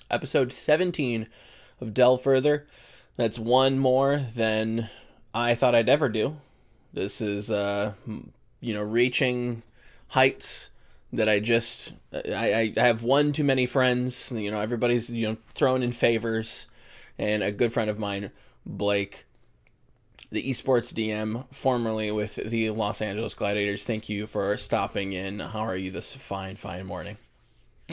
episode 17 of Delve Further. That's one more than I thought I'd ever do. This is, reaching heights that I have one too many friends. Everybody's, throwing in favors. And a good friend of mine, Blake, the esports DM, formerly with the Los Angeles Gladiators. Thank you for stopping in. How are you this fine morning?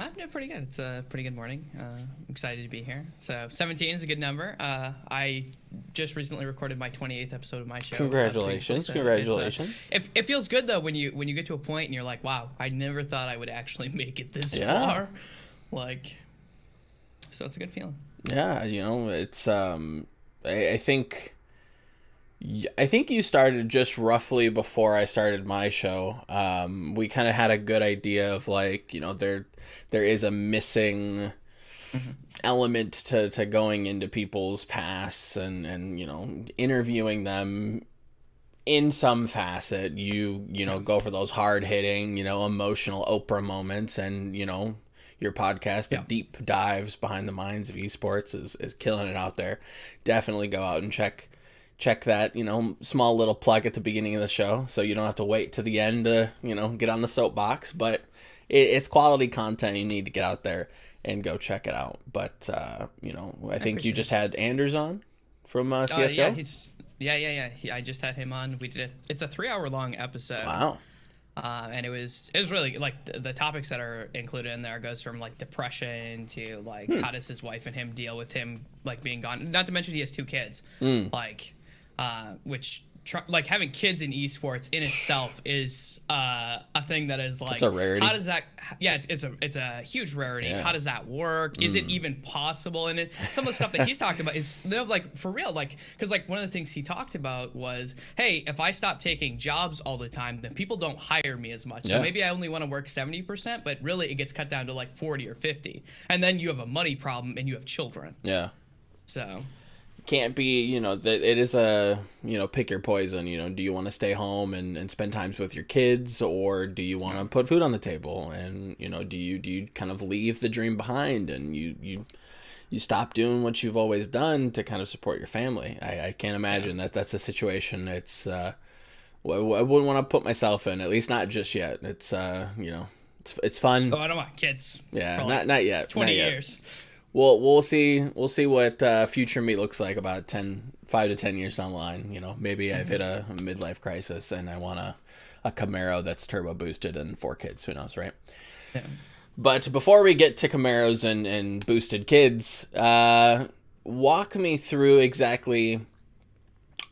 I'm doing pretty good. It's a pretty good morning. I'm excited to be here. So 17 is a good number. I just recently recorded my 28th episode of my show. Congratulations. Congratulations. It feels good though when you get to a point and you're like, wow, I never thought I would actually make it this far. So it's a good feeling. Yeah, it's I think you started just roughly before I started my show. We kind of had a good idea of there is a missing element to going into people's pasts and interviewing them in some facet. You go for those hard hitting, emotional Oprah moments, and your podcast, the deep dives behind the minds of esports, is killing it out there. Definitely go out and check that, small little plug at the beginning of the show, so you don't have to wait to the end to, get on the soapbox. But it's quality content. You need to get out there and go check it out. But, I think you just had Anders on from CSGO. Yeah. I just had him on. It's a 3-hour long episode. Wow. And it was really the topics that are included in there goes from depression to how does his wife and him deal with him being gone. Not to mention he has 2 kids, which having kids in esports in itself is a thing that is it's a rarity. How does that? Yeah, it's a huge rarity. Yeah. How does that work? Is it even possible? And some of the stuff that he's talked about is for real. Because one of the things he talked about was, hey, if I stop taking jobs all the time, then people don't hire me as much. So maybe I only want to work 70%, but really it gets cut down to 40 or 50, and then you have a money problem and you have children. Yeah. So. Can't be, it is a, pick your poison. Do you want to stay home and spend times with your kids, or do you want to put food on the table? And, do you kind of leave the dream behind and you stop doing what you've always done to kind of support your family? I can't imagine that's a situation. It's, I wouldn't want to put myself in, at least not just yet. It's, it's fun. Oh, I don't want kids. Yeah, not yet. 20 not yet. years. We'll see what future me looks like about 5 to 10 years down the line. Maybe I've hit a midlife crisis and I want a Camaro that's turbo boosted and 4 kids. Who knows, right? Yeah. But before we get to Camaros and boosted kids, walk me through exactly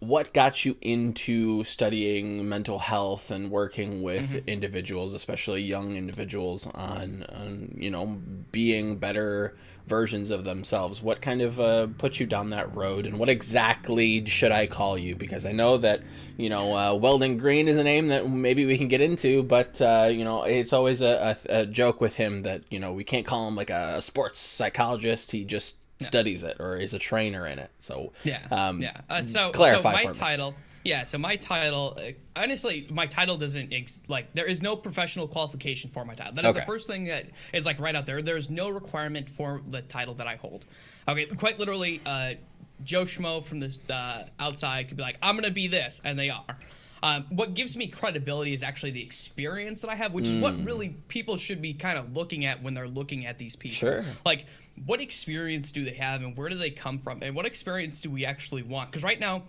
what got you into studying mental health and working with individuals, especially young individuals, on being better versions of themselves. What kind of put you down that road, and what exactly should I call you? Because I know that Weldon Green is a name that maybe we can get into, but it's always a joke with him that we can't call him a sports psychologist. He just studies it or is a trainer in it. So so clarify my for me. title. Yeah, so my title, honestly, my title doesn't, there is no professional qualification for my title. That is the first thing that is, right out there. There's no requirement for the title that I hold. Okay, quite literally, Joe Schmo from the outside could be like, I'm going to be this, and they are. What gives me credibility is actually the experience that I have, which is what really people should be kind of looking at when they're looking at these people. Sure. What experience do they have, and where do they come from, and what experience do we actually want? Because right now,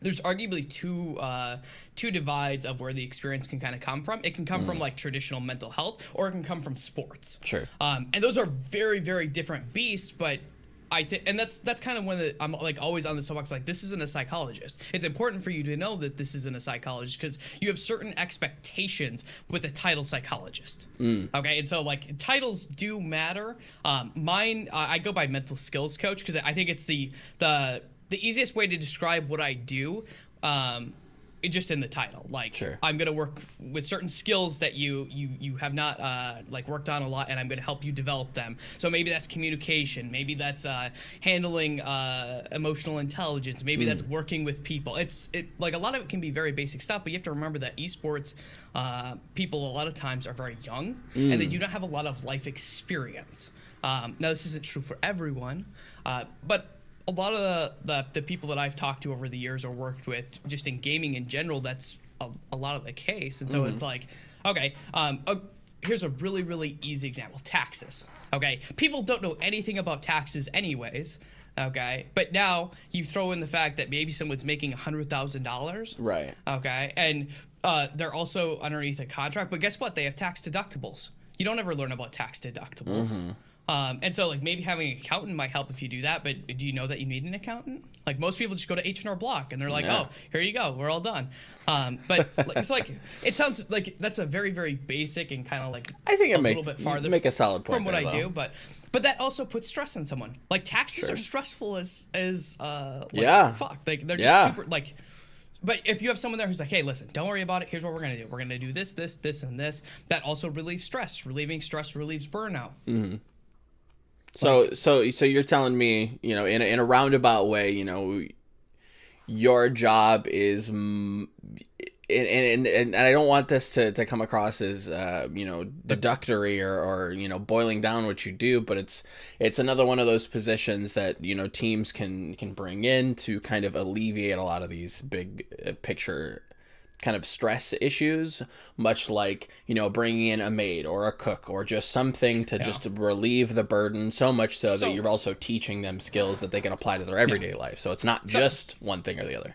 there's arguably two divides of where the experience can kind of come from. It can come from traditional mental health, or it can come from sports. Sure. And those are very, very different beasts, but and that's kind of when I'm always on the soapbox, this isn't a psychologist. It's important for you to know that this isn't a psychologist because you have certain expectations with the title psychologist. Okay, and so titles do matter. Mine, I go by mental skills coach because I think it's the easiest way to describe what I do. Just in the title, Sure. I'm gonna work with certain skills that you have not worked on a lot, and I'm gonna help you develop them. So maybe that's communication, maybe that's handling emotional intelligence, maybe that's working with people. A lot of it can be very basic stuff, but you have to remember that esports people a lot of times are very young and they do not have a lot of life experience. Now this isn't true for everyone, but a lot of the people that I've talked to over the years or worked with, just in gaming in general, that's a lot of the case. And so it's like, okay, here's a really, really easy example: taxes. Okay, people don't know anything about taxes anyways. Okay, but now you throw in the fact that maybe someone's making $100,000. Right. Okay, and they're also underneath a contract, but guess what? They have tax deductibles. You don't ever learn about tax deductibles. And so, like, maybe having an accountant might help if you do that, but do you know that you need an accountant? Like, most people just go to H&R Block, and they're like, oh, here you go, we're all done. But it's like, it sounds like that's a very, very basic and kind of like I think it a little bit farther make a solid point from what there, I do, but that also puts stress on someone. Like, taxes are stressful as fuck. Like, they're just super, like... But if you have someone there who's like, hey, listen, don't worry about it. Here's what we're going to do. We're going to do this, this, this, and this. That also relieves stress. Relieving stress relieves burnout. So you're telling me, you know, in a roundabout way, you know, your job is, and I don't want this to come across as, you know, deductory or, you know, boiling down what you do, but it's another one of those positions that, you know, teams can bring in to kind of alleviate a lot of these big picture kind of stress issues, much like, you know, bringing in a maid or a cook or just something to just relieve the burden, so much so that you're also teaching them skills that they can apply to their everyday life. So it's not just one thing or the other.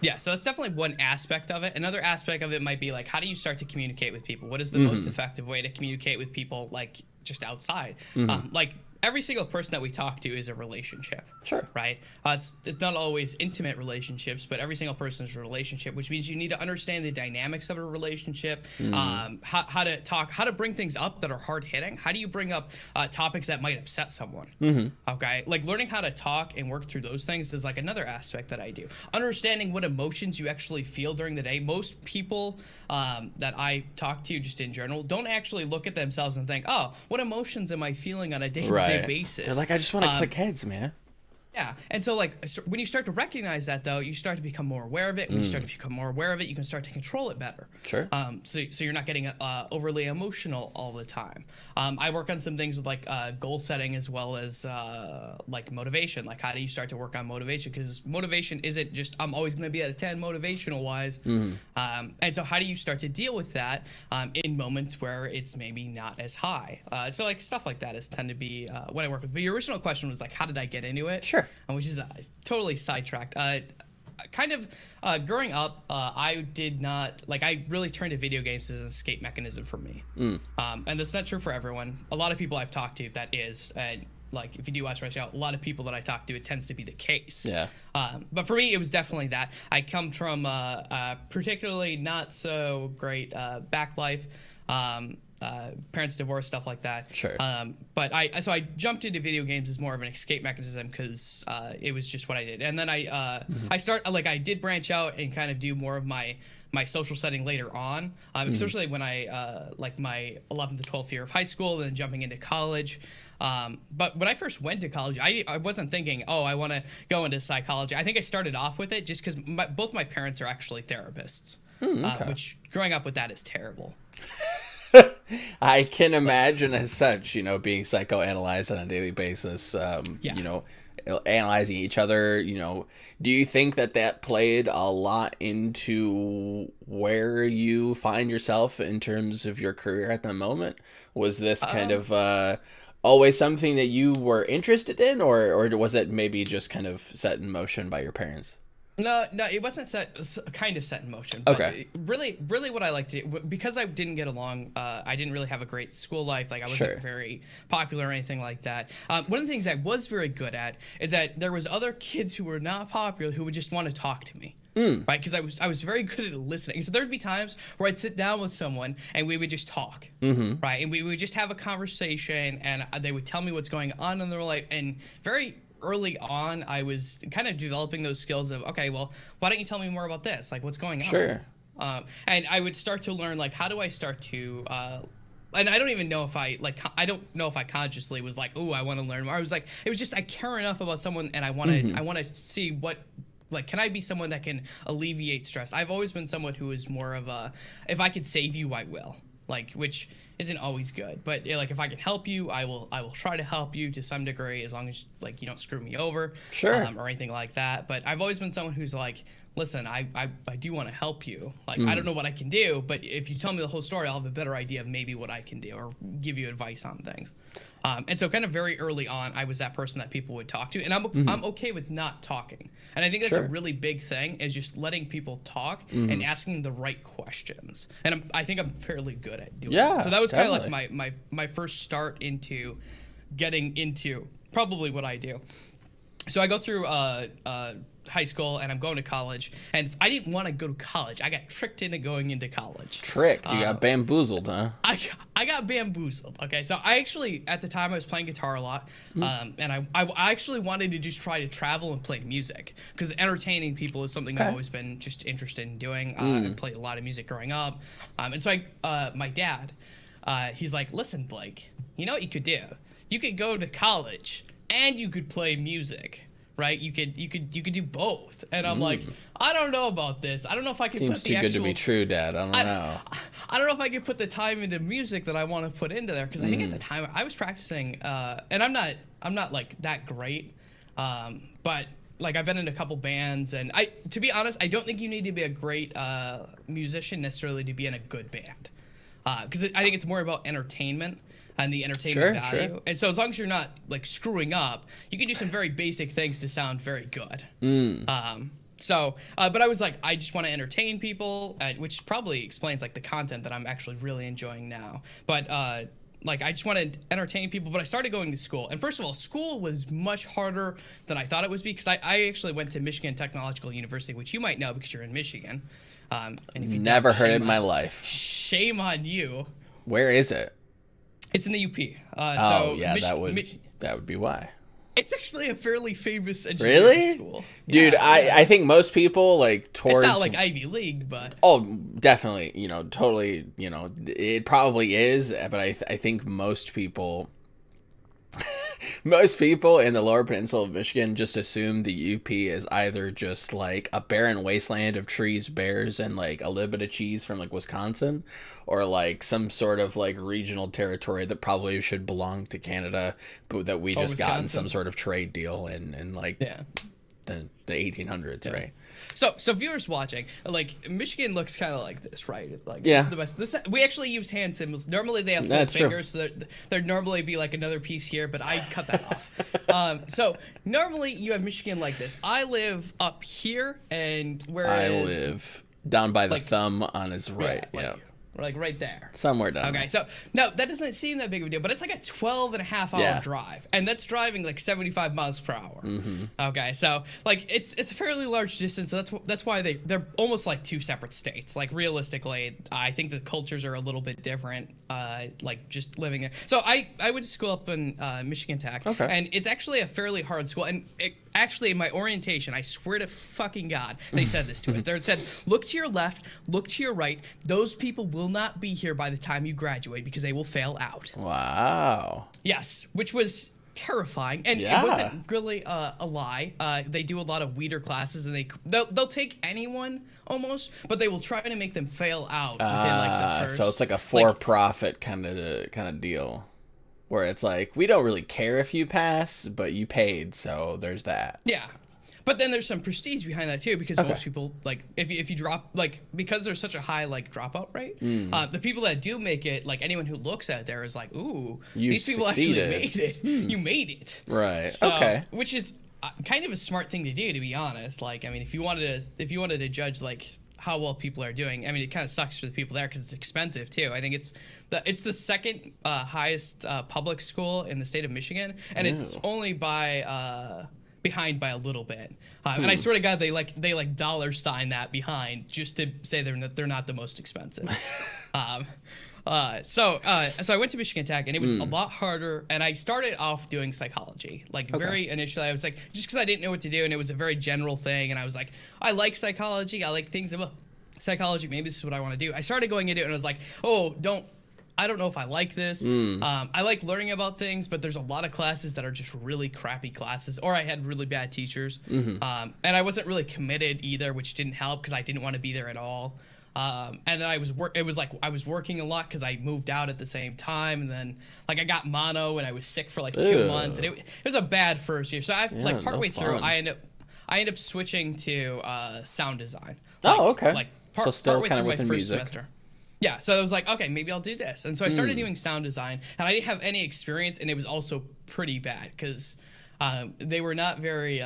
Yeah, so that's definitely one aspect of it. Another aspect of it might be like, how do you start to communicate with people? What is the most effective way to communicate with people, like, just outside? Like, every single person that we talk to is a relationship. Sure. Right? It's not always intimate relationships, but every single person is a relationship, which means you need to understand the dynamics of a relationship, how to talk, how to bring things up that are hard hitting. How do you bring up topics that might upset someone? Okay? Like, learning how to talk and work through those things is like another aspect that I do. Understanding what emotions you actually feel during the day. Most people that I talk to just in general don't actually look at themselves and think, oh, what emotions am I feeling on a day-to-day basis? They're like, I just want to click heads, man. Yeah, and so, like, when you start to recognize that, though, you start to become more aware of it. When you start to become more aware of it, you can start to control it better. Sure. So you're not getting overly emotional all the time. I work on some things with, like, goal setting as well as, like, motivation. Like, how do you start to work on motivation? Because motivation isn't just, I'm always going to be at a 10 motivational-wise. And so how do you start to deal with that in moments where it's maybe not as high? So, like, stuff like that is tend to be what I work with. But your original question was, like, how did I get into it? Sure. Which is totally sidetracked. Kind of growing up, I did not, like, I really turned to video games as an escape mechanism for me. And that's not true for everyone. A lot of people I've talked to, that is, and like, if you do watch my show, a lot of people that I talk to, it tends to be the case. Yeah. But for me, it was definitely that. I come from particularly not so great back life. Parents divorced, stuff like that. Sure. But I jumped into video games as more of an escape mechanism because it was just what I did. And then I did branch out and kind of do more of my social setting later on, especially when I like my 11th to 12th year of high school and then jumping into college. But when I first went to college, I wasn't thinking, oh, I want to go into psychology. I think I started off with it just because both my parents are actually therapists, which growing up with that is terrible. I can imagine as such, you know, being psychoanalyzed on a daily basis, you know, analyzing each other, you know. Do you think that played a lot into where you find yourself in terms of your career at the moment? Was this kind of always something that you were interested in, or was it maybe just kind of set in motion by your parents? No, it wasn't kind of set in motion. But okay. Really what I like to do, because I didn't get along, I didn't really have a great school life. Like, I wasn't very popular or anything like that. One of the things I was very good at is that there was other kids who were not popular who would just want to talk to me. Right? Because I was very good at listening. So there would be times where I'd sit down with someone and we would just talk. Right? And we would just have a conversation and they would tell me what's going on in their life. And very early on, I was kind of developing those skills of, okay, well, why don't you tell me more about this? Like, what's going on? Sure. And I would start to learn, like, how do I start to, and I don't even know if I consciously was like, oh, I want to learn more. I was like, it was just, I care enough about someone and I want to see what, like, can I be someone that can alleviate stress? I've always been someone who is more of a, if I could save you, I will. Like, which isn't always good. But like if I can help you, I will try to help you to some degree, as long as like you don't screw me over, sure, or anything like that. But I've always been someone who's like, listen, I do want to help you. Like I don't know what I can do, but if you tell me the whole story, I'll have a better idea of maybe what I can do or give you advice on things. And so kind of very early on, I was that person that people would talk to, and I'm okay with not talking. And I think that's a really big thing, is just letting people talk and asking the right questions. And I think I'm fairly good at doing that. So that was kind of like my first start into getting into probably what I do. So I go through high school and I'm going to college, and I didn't want to go to college. I got tricked into going into college. Tricked? You got bamboozled, huh? I got bamboozled. Okay, so I actually, at the time, I was playing guitar a lot, and I actually wanted to just try to travel and play music, because entertaining people is something I've always been just interested in doing. I played a lot of music growing up, and so my dad, he's like, listen, Blake, you know what you could do? You could go to college and you could play music. Right, you could do both, and I'm like, I don't know about this. I don't know if I can. Seems put the too good to be true, Dad. I don't know. I don't know if I can put the time into music that I want to put into there, because I think at the time I was practicing, and I'm not like that great, but like I've been in a couple bands, and to be honest, I don't think you need to be a great musician necessarily to be in a good band, because I think it's more about entertainment and the entertainment value. Sure. And so as long as you're not like screwing up, you can do some very basic things to sound very good. But I was like, I just want to entertain people, which probably explains like the content that I'm actually really enjoying now. But like I just want to entertain people. But I started going to school, and first of all, school was much harder than I thought it was, because I actually went to Michigan Technological University, which you might know because you're in Michigan. And if you never heard it in my life. Shame on you. Where is it? It's in the UP. So yeah, that would be why. It's actually a fairly famous engineering school. Dude, yeah, I think most people like towards. It's not like Ivy League, but. Oh, definitely. Totally. It probably is, but I think most people. Most people in the Lower Peninsula of Michigan just assume the UP is either just like a barren wasteland of trees, bears, and like a little bit of cheese from like Wisconsin, or like some sort of like regional territory that probably should belong to Canada, but that we just got in some sort of trade deal in like the 1800s, right? So viewers watching, like Michigan looks kind of like this, right? Like this is the best. We actually use hand symbols. Normally they have 4 fingers, so there'd normally be like another piece here, but I cut that off. So normally you have Michigan like this. I live up here, and I live down by the thumb on his right. Yeah. Like right there. Somewhere down Okay, there. so no, that doesn't seem that big of a deal, but it's like a 12.5-hour drive, and that's driving like 75 miles per hour. Okay, so like it's a fairly large distance, so that's why they're almost like 2 separate states. Like realistically, I think the cultures are a little bit different, like just living there. So I went to school up in Michigan Tech, and it's actually a fairly hard school, and actually, in my orientation, I swear to fucking God, they said this to us. They said, look to your left, look to your right. Those people will not be here by the time you graduate because they will fail out. Wow. Yes, which was terrifying, and it wasn't really a lie. They do a lot of weeder classes, and they'll take anyone almost, but they will try to make them fail out within like the first. So it's like a for-profit kind of deal. Where it's like, we don't really care if you pass, but you paid, so there's that. Yeah. But then there's some prestige behind that too, because most people, like, if you drop, like, because there's such a high, like, dropout rate, the people that do make it, like, anyone who looks at it there is like, ooh, these people actually made it. You made it. Right. So, which is kind of a smart thing to do, to be honest. Like, I mean, if you wanted to judge, like, how well people are doing, I mean, it kind of sucks for the people there because it's expensive too. I think it's the second highest public school in the state of Michigan, and it's only behind by a little bit. And I swear to God, they like $sign that behind just to say they're not the most expensive. So I went to Michigan Tech, and it was a lot harder, and I started off doing psychology. Like very initially, I was like, just because I didn't know what to do, and it was a very general thing, and I was like, I like psychology, I like things about psychology, maybe this is what I want to do. I started going into it, and I was like, I don't know if I like this. I like learning about things, but there's a lot of classes that are just really crappy classes, or I had really bad teachers. And I wasn't really committed either, which didn't help because I didn't want to be there at all. And then it was like I was working a lot because I moved out at the same time, and then like I got mono and I was sick for like 2 months, and it was a bad first year. So I like partway through, I end up switching to sound design. Like, okay. Like so still partway kind of through within my first music. semester. Yeah, so I was like, okay, maybe I'll do this. And so I started doing sound design, and I didn't have any experience, and it was also pretty bad because they were not very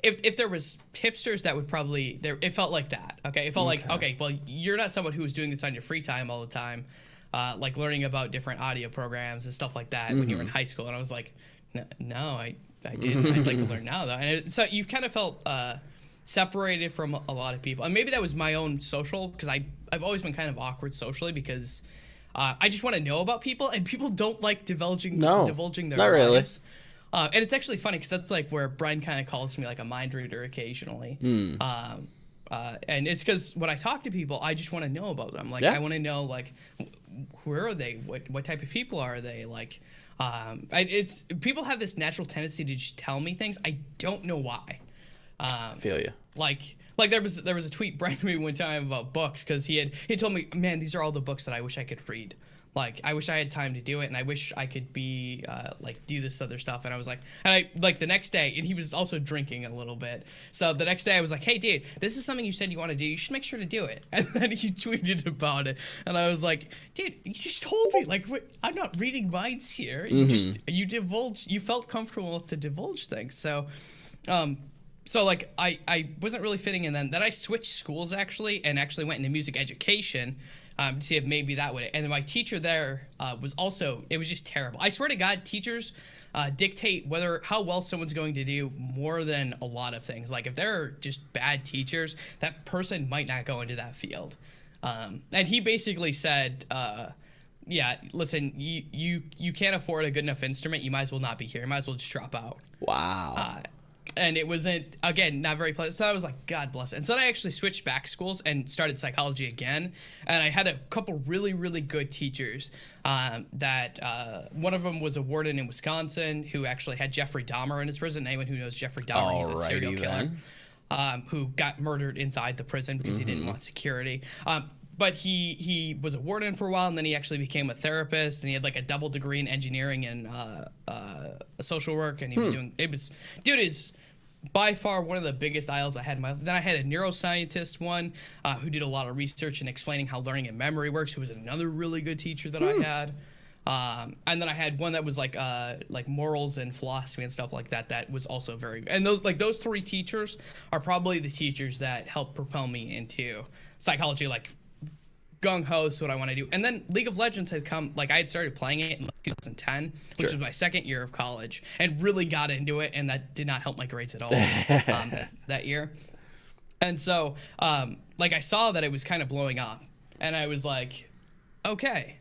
if there was hipsters that would probably it felt like that. Okay, it felt like, okay, well, you're not someone who was doing this on your free time all the time, like learning about different audio programs and stuff like that when you were in high school. And I was like, no, I didn't. I'd like to learn now though. And so you kind of felt separated from a lot of people, and maybe that was my own social, because I've always been kind of awkward socially because I just want to know about people, and people don't like divulging their lives. And it's actually funny because that's like where Brian kind of calls me like a mind reader occasionally. And it's because when I talk to people, I just want to know about them. Like, I want to know, like, where are they? What type of people are they? Like, it's people have this natural tendency to just tell me things. I don't know why. Feel you. Like there was a tweet Brian made one time about books, because he told me, man, these are all the books that I wish I could read. Like, I wish I had time to do it, and I wish I could be like do this other stuff. And I was like, and I like the next day, and he was also drinking a little bit. So the next day I was like, hey dude, this is something you said you want to do. You should make sure to do it. And then he tweeted about it, and I was like, dude, you just told me, like, I'm not reading minds here. You felt comfortable to divulge things. So like I wasn't really fitting in then. Then I switched schools and actually went into music education to see if maybe that would. And then my teacher there was also, it was just terrible. I swear to God, teachers dictate how well someone's going to do more than a lot of things. Like, if they're just bad teachers, that person might not go into that field. And he basically said, yeah, listen, you can't afford a good enough instrument. You might as well not be here. You might as well just drop out. Wow. And it wasn't, again, not very pleasant. So I was like, God bless it. And so then I actually switched back schools and started psychology again. And I had a couple really, really good teachers that one of them was a warden in Wisconsin who actually had Jeffrey Dahmer in his prison. Anyone who knows Jeffrey Dahmer, he's a serial killer who got murdered inside the prison because he didn't want security. But he was a warden for a while, and then he actually became a therapist, and he had like a double degree in engineering and social work, and he was doing, dude is by far one of the biggest IELTS I had in my life. Then I had a neuroscientist one who did a lot of research and explaining how learning and memory works, who was another really good teacher that I had. And then I had one that was like morals and philosophy and stuff like that. That was also very, and those three teachers are probably the teachers that helped propel me into psychology, like gung-ho is what I want to do. And then League of Legends had come, like I had started playing it in like 2010, which was my second year of college, and really got into it, and that did not help my grades at all that year. And so like I saw that it was kind of blowing up, and I was like, okay,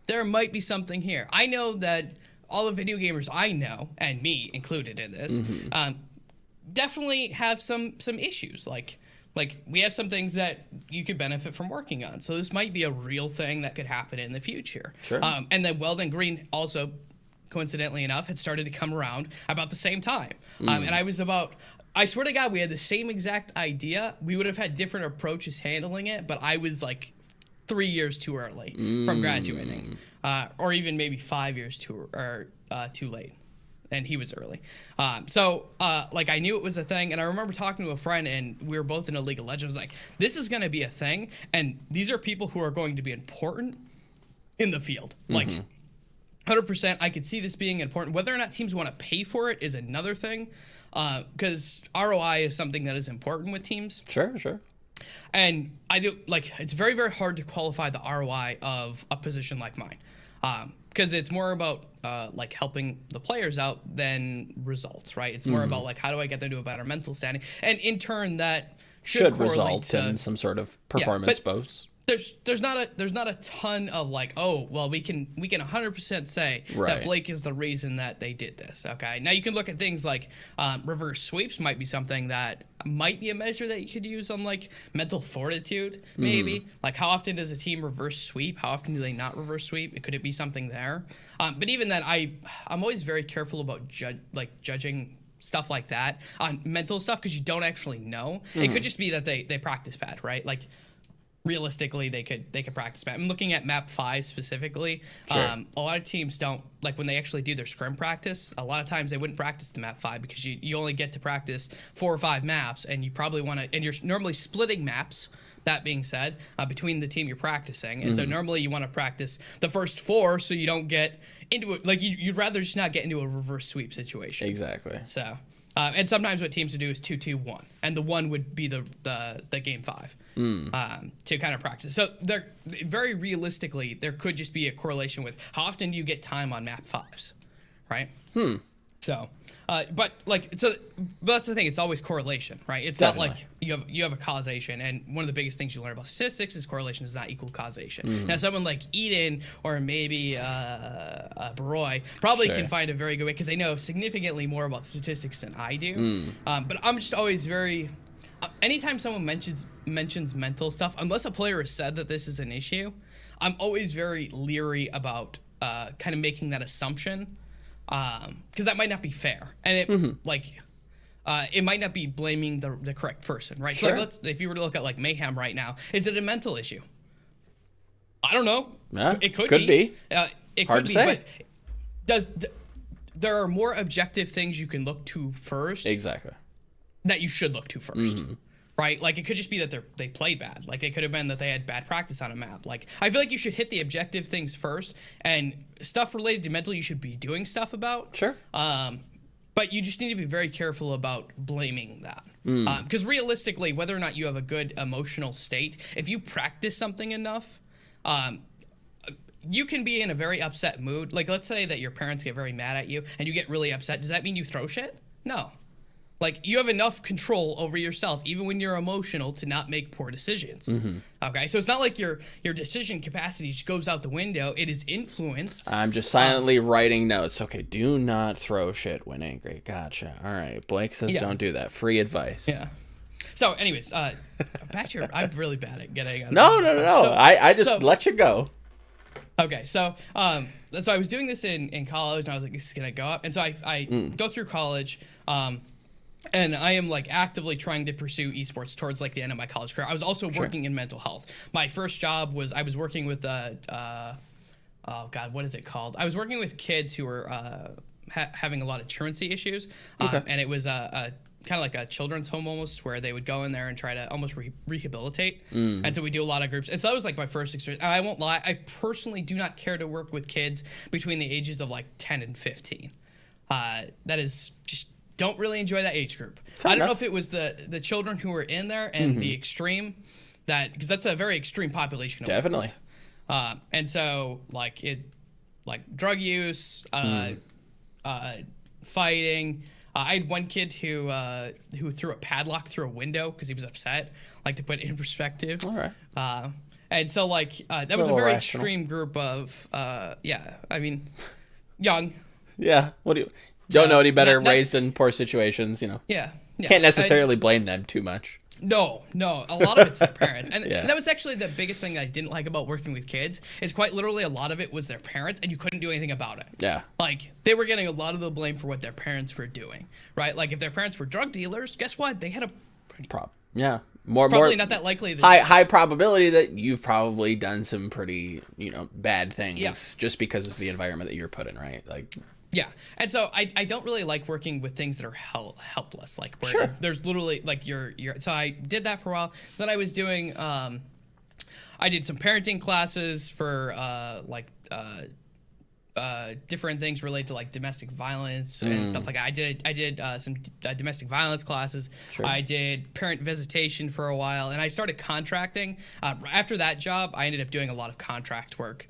there might be something here. I know that all the video gamers I know, and me included in this, definitely have some issues. Like we have some things that you could benefit from working on. So this might be a real thing that could happen in the future. Sure. And then Weldon Green also, coincidentally enough, had started to come around about the same time. And I swear to God, we had the same exact idea. We would have had different approaches handling it, but I was like 3 years too early from graduating, or even maybe 5 years too late. And he was early. Like I knew it was a thing, and I remember talking to a friend, and we were both in a League of Legends. Like, this is going to be a thing, and these are people who are going to be important in the field. Like, 100%, I could see this being important. Whether or not teams want to pay for it is another thing, because ROI is something that is important with teams. Sure. And I do, like, it's very, very hard to qualify the ROI of a position like mine. Because it's more about like helping the players out than results, right? It's more about like, how do I get them to a better mental standing, and in turn that should result in some sort of performance boost. There's not a ton of like, oh well, we can 100% say that Blake is the reason that they did this. Okay, now you can look at things like reverse sweeps might be something that might be a measure that you could use on like mental fortitude, maybe. Like, how often does a team reverse sweep? How often do they not reverse sweep? Could it be something there? But even then, I'm always very careful about judging stuff like that on mental stuff, because you don't actually know. It could just be that they practice bad, right? Like, realistically they could practice map. I'm looking at map 5 specifically. Sure. A lot of teams don't, like, when they actually do their scrim practice, a lot of times they wouldn't practice the map 5 because you only get to practice 4 or 5 maps, and you probably want to, and you're normally splitting maps, that being said, between the team you're practicing. And so normally you want to practice the first 4 so you don't get into it, like you'd rather just not get into a reverse sweep situation. Exactly. So and sometimes what teams would do is 2-2-1, and the 1 would be the game 5 to kind of practice. So there, very realistically, there could just be a correlation with how often do you get time on map 5s, right? So, but that's the thing. It's always correlation, right? It's Definitely. not like you have a causation. And one of the biggest things you learn about statistics is correlation does not equal causation. Now, someone like Eden or maybe Baroy probably can find a very good way because they know significantly more about statistics than I do. But I'm just always very. Anytime someone mentions mental stuff, unless a player has said that this is an issue, I'm always very leery about kind of making that assumption. Because that might not be fair, and it it might not be blaming the correct person, right? Sure. So like, if you were to look at like Mayhem right now, is it a mental issue? I don't know. Yeah, it could be. It Hard could to be, say. but there are more objective things you can look to first. Exactly. That you should look to first. Right? Like, it could just be that they played bad. Like, it could have been that they had bad practice on a map. Like, I feel like you should hit the objective things first, and stuff related to mental you should be doing stuff about. Sure. But you just need to be very careful about blaming that. Because realistically, whether or not you have a good emotional state, if you practice something enough, you can be in a very upset mood. Like, let's say that your parents get very mad at you, and you get really upset. Does that mean you throw shit? No. Like, you have enough control over yourself, even when you're emotional, to not make poor decisions. Okay, so it's not like your decision capacity just goes out the window. It is influenced. I'm just silently writing notes. Okay, do not throw shit when angry. Gotcha. All right, Blake says don't do that. Free advice. Yeah. So, anyways, back to I'm really bad at getting out. No. So, I just let you go. Okay, so I was doing this in college, and I was like, this is gonna go up. And so I go through college. And I am like actively trying to pursue esports towards like the end of my college career. I was also working in mental health. My first job was I was working with oh God, what is it called? I was working with kids who were having a lot of truancy issues, and it was a kind of like a children's home almost, where they would go in there and try to almost rehabilitate. And so we do a lot of groups. And so that was like my first experience. And I won't lie, I personally do not care to work with kids between the ages of like 10 and 15. That is just. Don't really enjoy that age group. I don't know if it was the children who were in there and the extreme, because that's a very extreme population. Definitely. And so like drug use, fighting. I had one kid who threw a padlock through a window because he was upset. Like, to put it in perspective. All right. And so like that was a very extreme group of I mean, young. Yeah. What do you? Don't know any better, raised in poor situations, Yeah. Can't necessarily blame them too much. No. A lot of it's their parents. And that was actually the biggest thing that I didn't like about working with kids, is quite literally a lot of it was their parents, and you couldn't do anything about it. Yeah. Like, they were getting a lot of the blame for what their parents were doing, right? Like, if their parents were drug dealers, guess what? They had a pretty... Probably not that likely. High probability that you've probably done some pretty, bad things just because of the environment that you're put in, right? Like... Yeah, and so I don't really like working with things that are helpless, like where there's literally like you're. So I did that for a while. Then I was doing I did some parenting classes for different things related to like domestic violence and stuff like that. I did some domestic violence classes. I did parent visitation for a while, and I started contracting. After that job, I ended up doing a lot of contract work.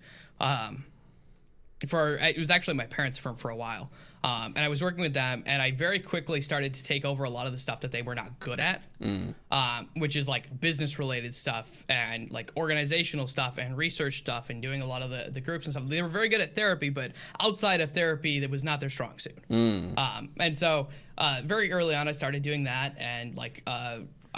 It was actually my parents' firm for a while, and I was working with them, and I very quickly started to take over a lot of the stuff that they were not good at, which is like business related stuff and like organizational stuff and research stuff and doing a lot of the groups and stuff. They were very good at therapy, but outside of therapy, that was not their strong suit. And so very early on, I started doing that, and like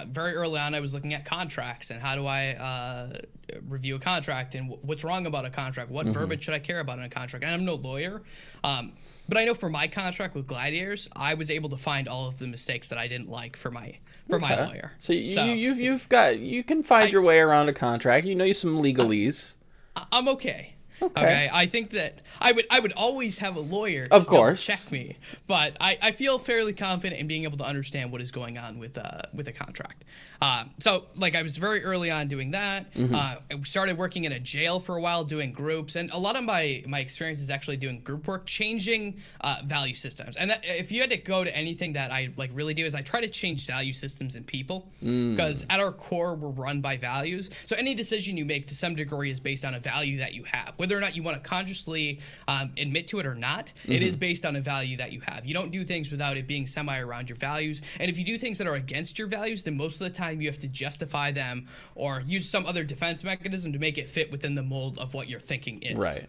very early on, I was looking at contracts and how do I review a contract and what's wrong about a contract? What verbiage should I care about in a contract? And I'm no lawyer, but I know for my contract with Gladiators, I was able to find all of the mistakes that I didn't like for my lawyer. So you can find your way around a contract. You know some legalese. I'm okay. Okay. I think that I would always have a lawyer of course check me, but I feel fairly confident in being able to understand what is going on with a contract. So like I was very early on doing that. I started working in a jail for a while doing groups, and a lot of my experience is actually doing group work, changing value systems. And that, if you had to go to anything that I like really do, is I try to change value systems in people, because at our core we're run by values. So any decision you make to some degree is based on a value that you have, whether or not you want to consciously admit to it or not. It is based on a value that you have. You don't do things without it being semi around your values. And if you do things that are against your values, then most of the time you have to justify them or use some other defense mechanism to make it fit within the mold of what your thinking is. Right.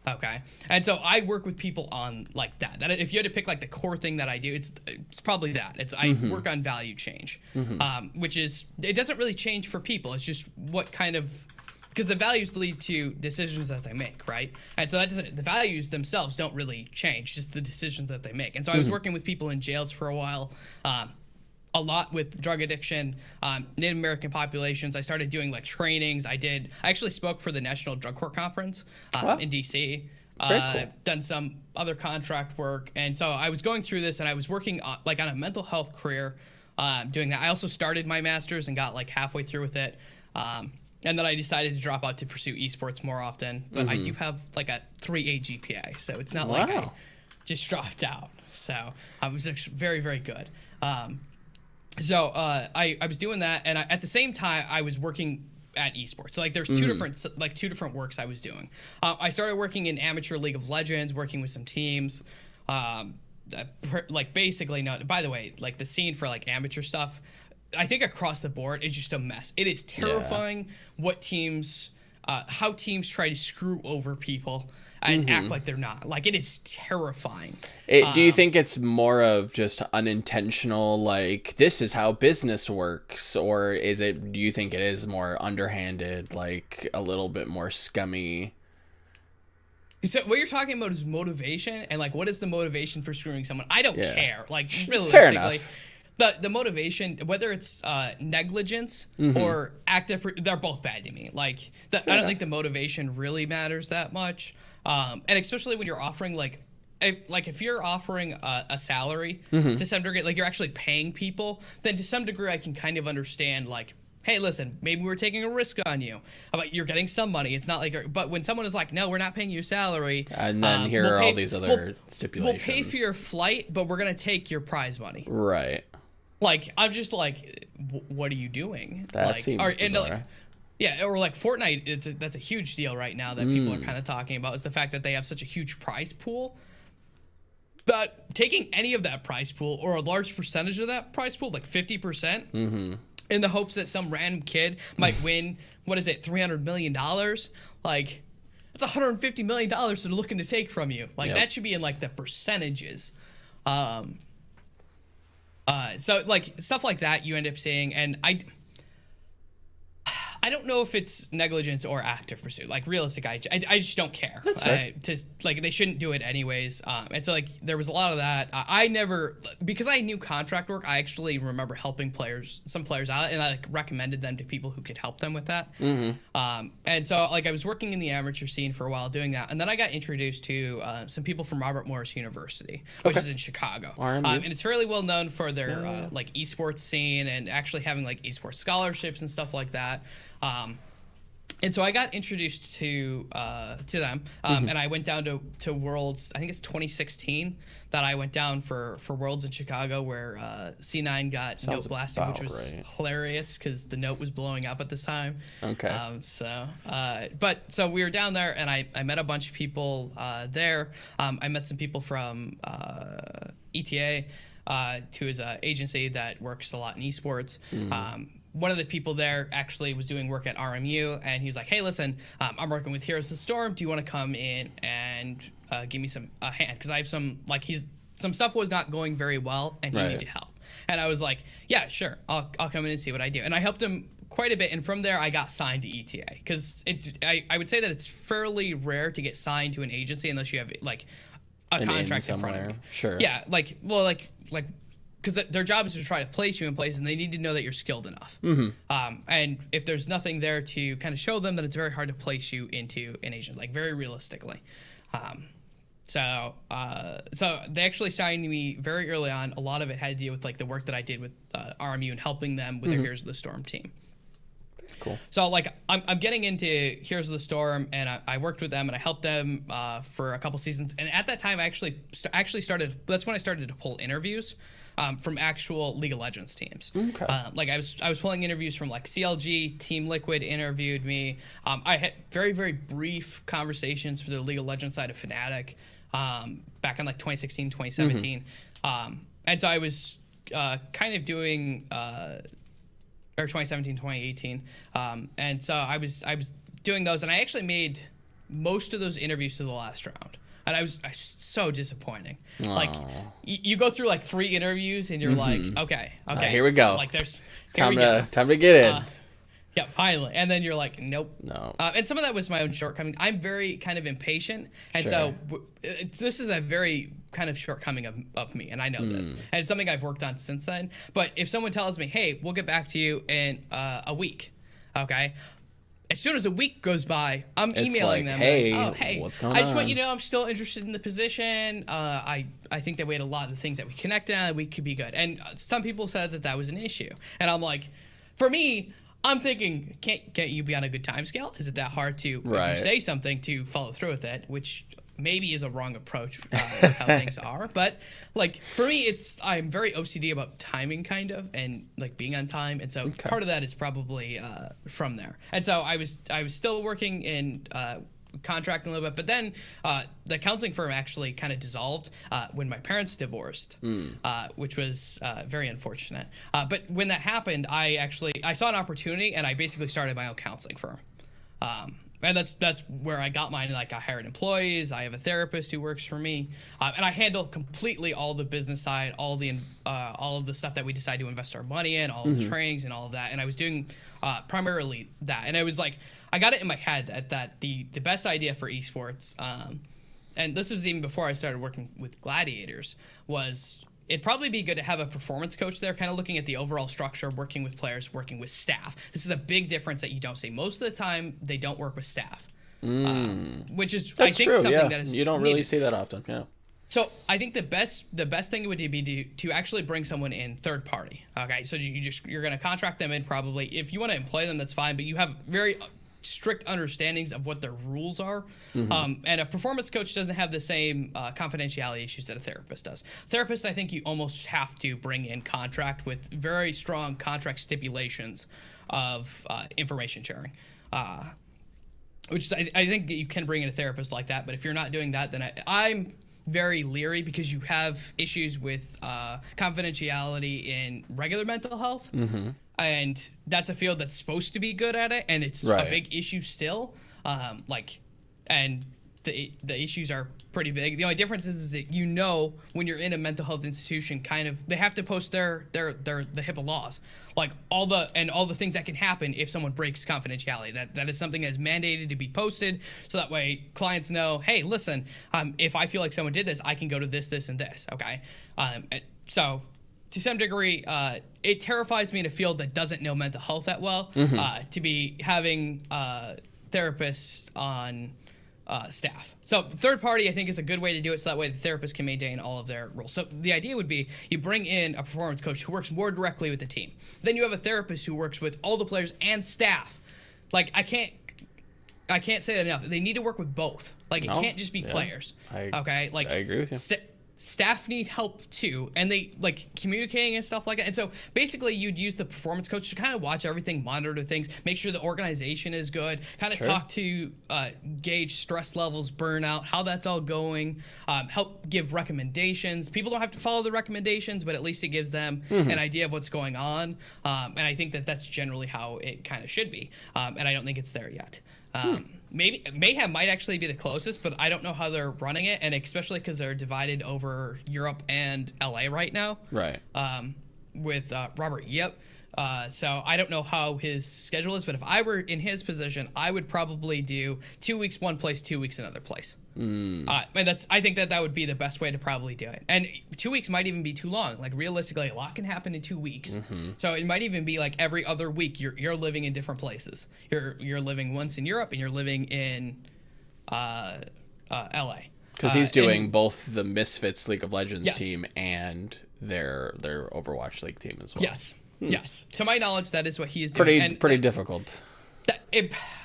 Okay. And so I work with people on like that. That if you had to pick like the core thing that I do, it's probably that. It's I work on value change, which is, it doesn't really change for people. It's just what kind of, because the values lead to decisions that they make, right? And so that doesn't, the values themselves don't really change, just the decisions that they make. And so I was working with people in jails for a while, a lot with drug addiction, Native American populations. I started doing like trainings. I actually spoke for the National Drug Court Conference in DC. Cool. Done some other contract work. And so I was going through this, and I was working like on a mental health career doing that. I also started my master's and got like halfway through with it. And then I decided to drop out to pursue esports more often. But I do have like a 3.8 GPA, so it's not like I just dropped out. So I was actually very, very good. So I was doing that, and at the same time I was working at esports. So like there's two different works I was doing. I started working in amateur League of Legends, working with some teams. Like basically, no. By the way, like the scene for like amateur stuff, I think across the board is just a mess. It is terrifying what teams, how teams try to screw over people and act like they're not. Like, it is terrifying. Do you think it's more of just unintentional, like, this is how business works? Or do you think it is more underhanded, like, a little bit more scummy? So what you're talking about is motivation, and, like, what is the motivation for screwing someone? I don't care. Like, realistically. Fair enough. The motivation, whether it's negligence or active, they're both bad to me. Like, I don't think the motivation really matters that much. And especially when you're offering if you're offering a salary to some degree, like you're actually paying people, then to some degree I can kind of understand, like, hey, listen, maybe we're taking a risk on you, but you're getting some money. It's not like, but when someone is like, no, we're not paying you salary, and then here are all these other stipulations. We'll pay for your flight, but we're gonna take your prize money. Right. Like, I'm just like, what are you doing? That seems bizarre. Yeah, or like Fortnite, that's a huge deal right now that people are kind of talking about, is the fact that they have such a huge prize pool that taking any of that prize pool or a large percentage of that prize pool, like 50%, in the hopes that some random kid might win, what is it, $300 million? Like, that's $150 million they're looking to take from you. Like, that should be in like the percentages. So like stuff like that you end up seeing, and I don't know if it's negligence or active pursuit. Like, realistic, I just don't care. That's right. Like, they shouldn't do it anyways. And so, like, there was a lot of that. I never, because I knew contract work, I actually remember helping some players out, and I like recommended them to people who could help them with that. And so, like, I was working in the amateur scene for a while doing that, and then I got introduced to some people from Robert Morris University, which is in Chicago. And it's fairly well known for their like esports scene, and actually having like esports scholarships and stuff like that. And so I got introduced to them, and I went down to Worlds. I think it's 2016 that I went down for Worlds in Chicago, where C9 got note blasting, which was hilarious because the note was blowing up at this time. Okay. So we were down there, and I met a bunch of people there. I met some people from ETA, who is an agency that works a lot in esports. One of the people there actually was doing work at RMU, and he was like, hey, listen, I'm working with Heroes of the Storm. Do you want to come in and give me a hand? Because I have some stuff was not going very well, and he needed help. And I was like, yeah, sure, I'll come in and see what I do. And I helped him quite a bit, and from there I got signed to ETA, because I would say that it's fairly rare to get signed to an agency unless you have like a contract in front of you. Sure. Yeah, like because their job is to try to place you in places, and they need to know that you're skilled enough. And if there's nothing there to kind of show them, then it's very hard to place you into an agent, like very realistically. So they actually signed me very early on. A lot of it had to do with like the work that I did with RMU and helping them with their Heroes of the Storm team. Cool. So like I'm getting into Heroes of the Storm, and I worked with them and I helped them for a couple seasons. And at that time, I actually started. That's when I started to pull interviews from actual League of Legends teams. Okay. Like I was pulling interviews from like CLG, Team Liquid interviewed me. I had very, very brief conversations for the League of Legends side of Fnatic back in like 2016, 2017. And so I was kind of doing or 2017, 2018. And so I was doing those, and I actually made most of those interviews to the last round. And I was so disappointing. Aww. Like you go through like 3 interviews and you're like, okay, here we go. Like there's time to get in. Yeah, finally. And then you're like, nope. No. And some of that was my own shortcoming. I'm very kind of impatient, and so this is a very kind of shortcoming of me, and I know this, and it's something I've worked on since then. But if someone tells me, hey, we'll get back to you in a week, okay? As soon as a week goes by, I'm emailing them. Hey, like, oh, hey, what's going on? I just want you to know I'm still interested in the position. I think that we had a lot of things that we connected on. We could be good. And some people said that was an issue. And I'm like, for me, I'm thinking, can't you be on a good time scale? Is it that hard to if you say something to follow through with it? Which maybe is a wrong approach how things are. But like for me, I'm very OCD about timing kind of, and like being on time. And so part of that is probably from there. And so I was still working in contracting a little bit, but then the counseling firm actually kind of dissolved when my parents divorced, which was very unfortunate. But when that happened, I saw an opportunity, and I basically started my own counseling firm. And that's where I got mine. Like I hired employees. I have a therapist who works for me, and I handle completely all the business side, all of the stuff that we decide to invest our money in, all the trainings and all of that. And I was doing primarily that. And I was like, I got it in my head that the best idea for esports, and this was even before I started working with Gladiators, was it'd probably be good to have a performance coach there, kind of looking at the overall structure, working with players, working with staff. This is a big difference that you don't see. Most of the time, they don't work with staff, which is, I think, something that is you don't really see that often. Yeah. So I think the best thing would be to actually bring someone in third party. Okay, so you're going to contract them in probably. If you want to employ them, that's fine, but you have very strict understandings of what their rules are. And a performance coach doesn't have the same confidentiality issues that a therapist does. Therapist, I think you almost have to bring in contract with very strong contract stipulations of information sharing. Which is, I think you can bring in a therapist like that, but if you're not doing that, then I'm very leery, because you have issues with confidentiality in regular mental health. And that's a field that's supposed to be good at it, and it's a big issue still. And the issues are pretty big. The only difference is that when you're in a mental health institution, kind of they have to post the HIPAA laws, like all the things that can happen if someone breaks confidentiality. That is something that is mandated to be posted, so that way clients know, hey, listen, if I feel like someone did this, I can go to this, and this. Okay, so. To some degree, it terrifies me in a field that doesn't know mental health that well, to be having therapists on staff. So third party, I think, is a good way to do it, so that way the therapist can maintain all of their roles. So the idea would be you bring in a performance coach who works more directly with the team. Then you have a therapist who works with all the players and staff. Like I can't say that enough. They need to work with both. Like it can't just be players. Okay, like I agree with you. Staff need help too, and they like communicating and stuff like that. And so basically you'd use the performance coach to kind of watch everything, monitor things, make sure the organization is good, kind of talk to gauge stress levels, burnout, how that's all going, help give recommendations. People don't have to follow the recommendations, but at least it gives them an idea of what's going on. And I think that's generally how it kind of should be. And I don't think it's there yet. Maybe Mayhem might actually be the closest, but I don't know how they're running it, and especially because they're divided over Europe and LA right now. Right. Robert Yip. So I don't know how his schedule is, but if I were in his position, I would probably do 2 weeks one place, 2 weeks another place. And I think that would be the best way to probably do it. And 2 weeks might even be too long. Like realistically, a lot can happen in 2 weeks. So it might even be like every other week you're living in different places. You're living once in Europe and you're living in LA. Because he's doing both the Misfits League of Legends team and their Overwatch League team as well. Yes. Yes. To my knowledge, that is what he is doing. Pretty difficult.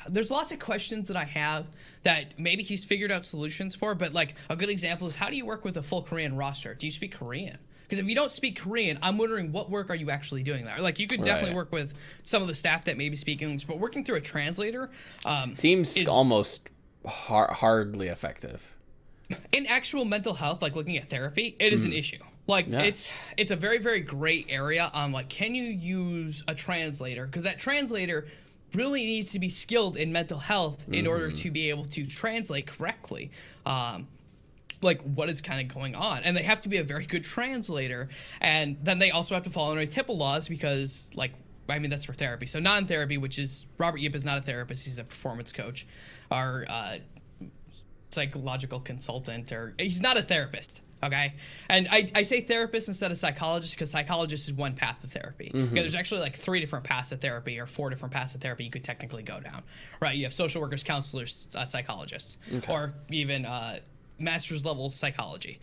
There's lots of questions that I have that maybe he's figured out solutions for, but like a good example is, how do you work with a full Korean roster? Do you speak Korean? Because if you don't speak Korean, I'm wondering what work are you actually doing there? Like you could definitely work with some of the staff that maybe speak English, but working through a translator seems almost hardly effective. In actual mental health, like looking at therapy, it is an issue. Like it's a very, very gray area on like, can you use a translator? Because that translator really needs to be skilled in mental health in order to be able to translate correctly. Like what is kind of going on, and they have to be a very good translator, and then they also have to follow underneath HIPAA laws because like, I mean, that's for therapy. So non-therapy, which is Robert Yip is not a therapist, he's a performance coach, or psychological consultant, or he's not a therapist. Okay. And I say therapist instead of psychologist because psychologist is one path to therapy. Okay, there's actually like 3 different paths to therapy, or 4 different paths to therapy you could technically go down. Right. You have social workers, counselors, psychologists, or even master's level psychology,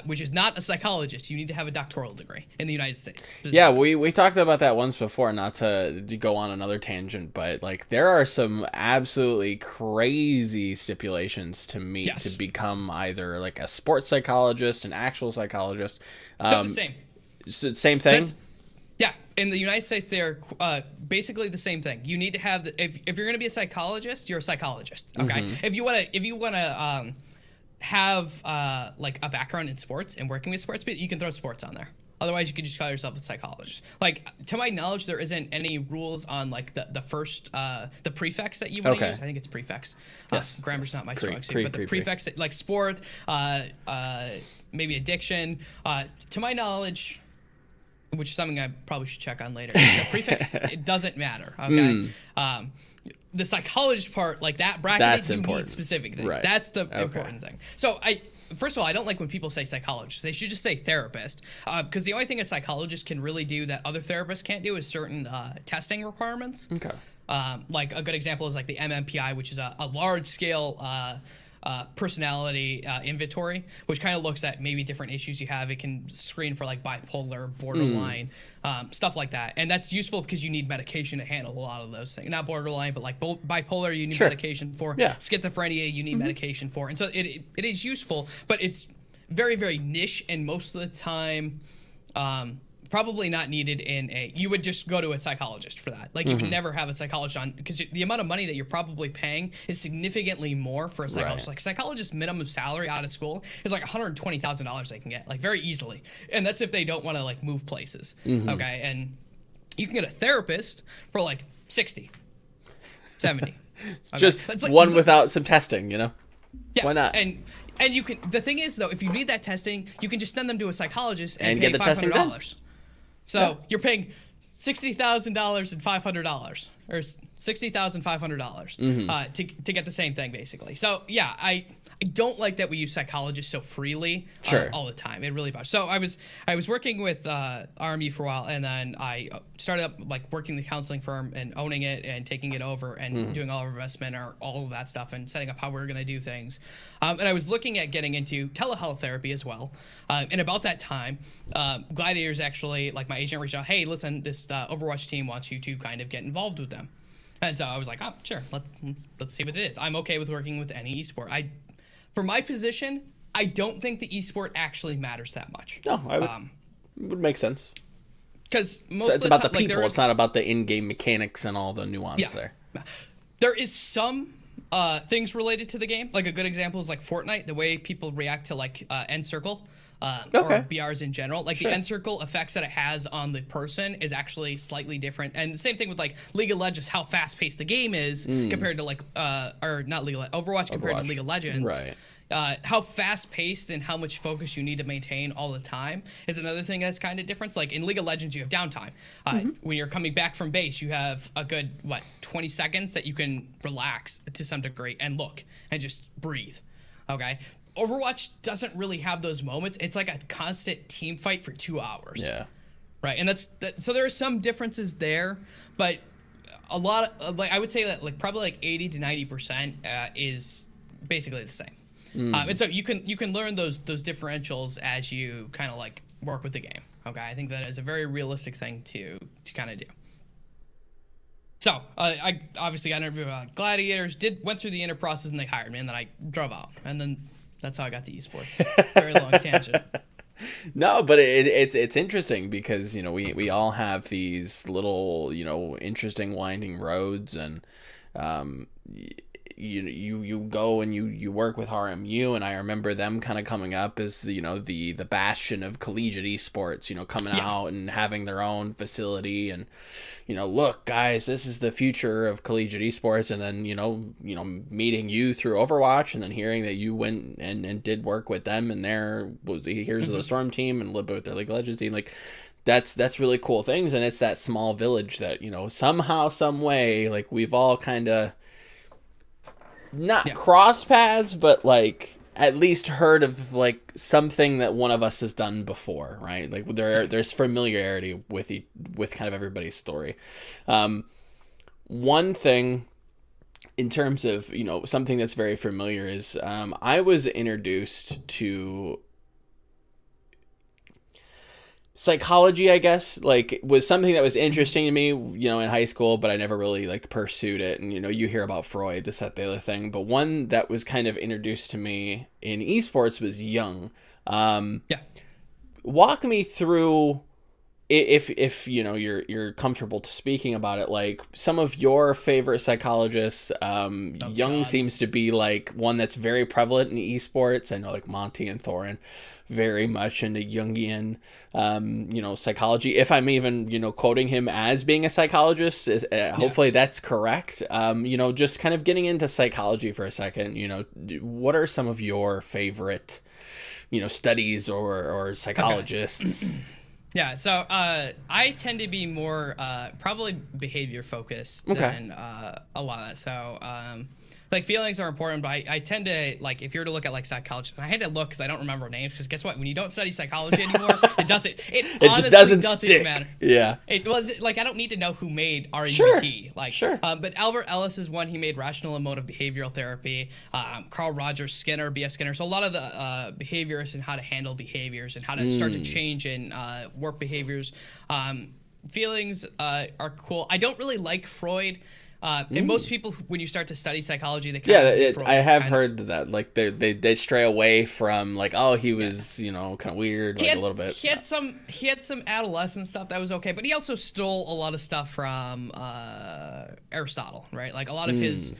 which is not a psychologist. You need to have a doctoral degree in the United States. Yeah, we talked about that once before, not to go on another tangent, but like there are some absolutely crazy stipulations to meet to become either like a sports psychologist, an actual psychologist. No, the same. Same thing? Yeah, in the United States, they're basically the same thing. You need to have if you're going to be a psychologist, you're a psychologist. Okay, if you want to have like a background in sports and working with sports, but you can throw sports on there. Otherwise, you can just call yourself a psychologist. Like, to my knowledge, there isn't any rules on like the first the prefix that you want to use. I think it's prefix. Yes, grammar's not my strong suit, but the prefix like sport, maybe addiction. To my knowledge, which is something I probably should check on later. The prefix, it doesn't matter. Okay. The psychologist part, like that bracket, that's you important. need specific thing. Right. That's the important thing. So first of all, I don't like when people say psychologist. They should just say therapist, because the only thing a psychologist can really do that other therapists can't do is certain testing requirements. Okay. Like a good example is like the MMPI, which is a large scale personality inventory, which kind of looks at maybe different issues you have. It can screen for like bipolar, borderline, stuff like that. And that's useful because you need medication to handle a lot of those things. Not borderline, but like bipolar, you need medication for. Schizophrenia, you need medication for. And so it is useful, but it's very, very niche, and most of the time probably not needed you would just go to a psychologist for that. Like you would never have a psychologist on, because the amount of money that you're probably paying is significantly more for a psychologist. Like psychologist minimum salary out of school is like $120,000 they can get, like very easily. And that's if they don't want to like move places. Okay. And you can get a therapist for like 60, 70. Okay? Just like one without some testing, you know? Yeah. Why not? And you can, the thing is though, if you need that testing, you can just send them to a psychologist and get pay the testing done. $500. So you're paying $60,000 and $500, or $60,500 to get the same thing basically. So yeah, I don't like that we use psychologists so freely all the time. It really bothers. So I was working with RMU for a while, and then I started up like working the counseling firm and owning it and taking it over and doing all of our investment or all of that stuff and setting up how we were going to do things. And I was looking at getting into telehealth therapy as well. And about that time, Gladiators actually, like my agent reached out, hey, listen, this Overwatch team wants you to kind of get involved with them. And so I was like, oh, sure, let's see what it is. I'm okay with working with any esport. For my position, I don't think the esport actually matters that much. No, would make sense. Because it's about the people. It's not about the in-game mechanics and all the nuance there. There is some things related to the game. Like a good example is like Fortnite, the way people react to like end circle. Or BRs in general. Like the end circle effects that it has on the person is actually slightly different. And the same thing with like League of Legends, how fast paced the game is compared to like, or not Overwatch compared to League of Legends. Right. how fast paced and how much focus you need to maintain all the time is another thing that's kind of different. Like in League of Legends, you have downtime. When you're coming back from base, you have a good 20 seconds that you can relax to some degree and look and just breathe. Okay. Overwatch doesn't really have those moments. It's like a constant team fight for 2 hours. Yeah. Right. And so there are some differences there, but a lot of, I would say that probably 80 to 90% is basically the same. And so you can learn those differentials as you kind of work with the game. Okay. I think that is a very realistic thing to kind of do. So I obviously got interviewed about Gladiators, went through the interview process, and they hired me, and then I drove out, and then that's how I got to esports. Very long tangent. No, but it's interesting because we all have these little interesting winding roads, and you go and you work with RMU, and I remember them kind of coming up as the bastion of collegiate esports, coming out and having their own facility, and look guys, this is the future of collegiate esports. And then meeting you through Overwatch, and then hearing that you went and did work with them, and there was the Heroes of the Storm team and a little bit with their League of Legends team. That's really cool things, and it's that small village that somehow, some way, we've all kind of not cross paths, but at least heard of something that one of us has done before, right? There's familiarity with kind of everybody's story. One thing in terms of something that's very familiar is I was introduced to psychology, I guess, was something that was interesting to me, in high school, but I never really pursued it. And, you hear about Freud, this, that, the other thing, but one that was kind of introduced to me in esports was Jung. Walk me through, if you're comfortable to speaking about it, some of your favorite psychologists. Jung seems to be one that's very prevalent in esports. I know Monty and Thorin very much into Jungian, psychology. If I'm even, quoting him as being a psychologist, hopefully that's correct. Just kind of getting into psychology for a second, what are some of your favorite, studies or psychologists? Yeah, so I tend to be more probably behavior focused than a lot of that. So feelings are important, but I tend to if you were to look at psychology, and I had to look because I don't remember names, because guess what? When you don't study psychology anymore, it honestly just doesn't stick. Matter. Yeah. I don't need to know who made REBT. Sure. But Albert Ellis is one. He made rational emotive behavioral therapy. Carl Rogers Skinner, B.F. Skinner. So a lot of the behaviorists and how to handle behaviors and how to start to change in work behaviors. Feelings are cool. I don't really like Freud. And most people, when you start to study psychology, they I have heard that they stray away from he was kind of weird a little bit. He had some adolescent stuff that was okay, but he also stole a lot of stuff from Aristotle, right? A lot of his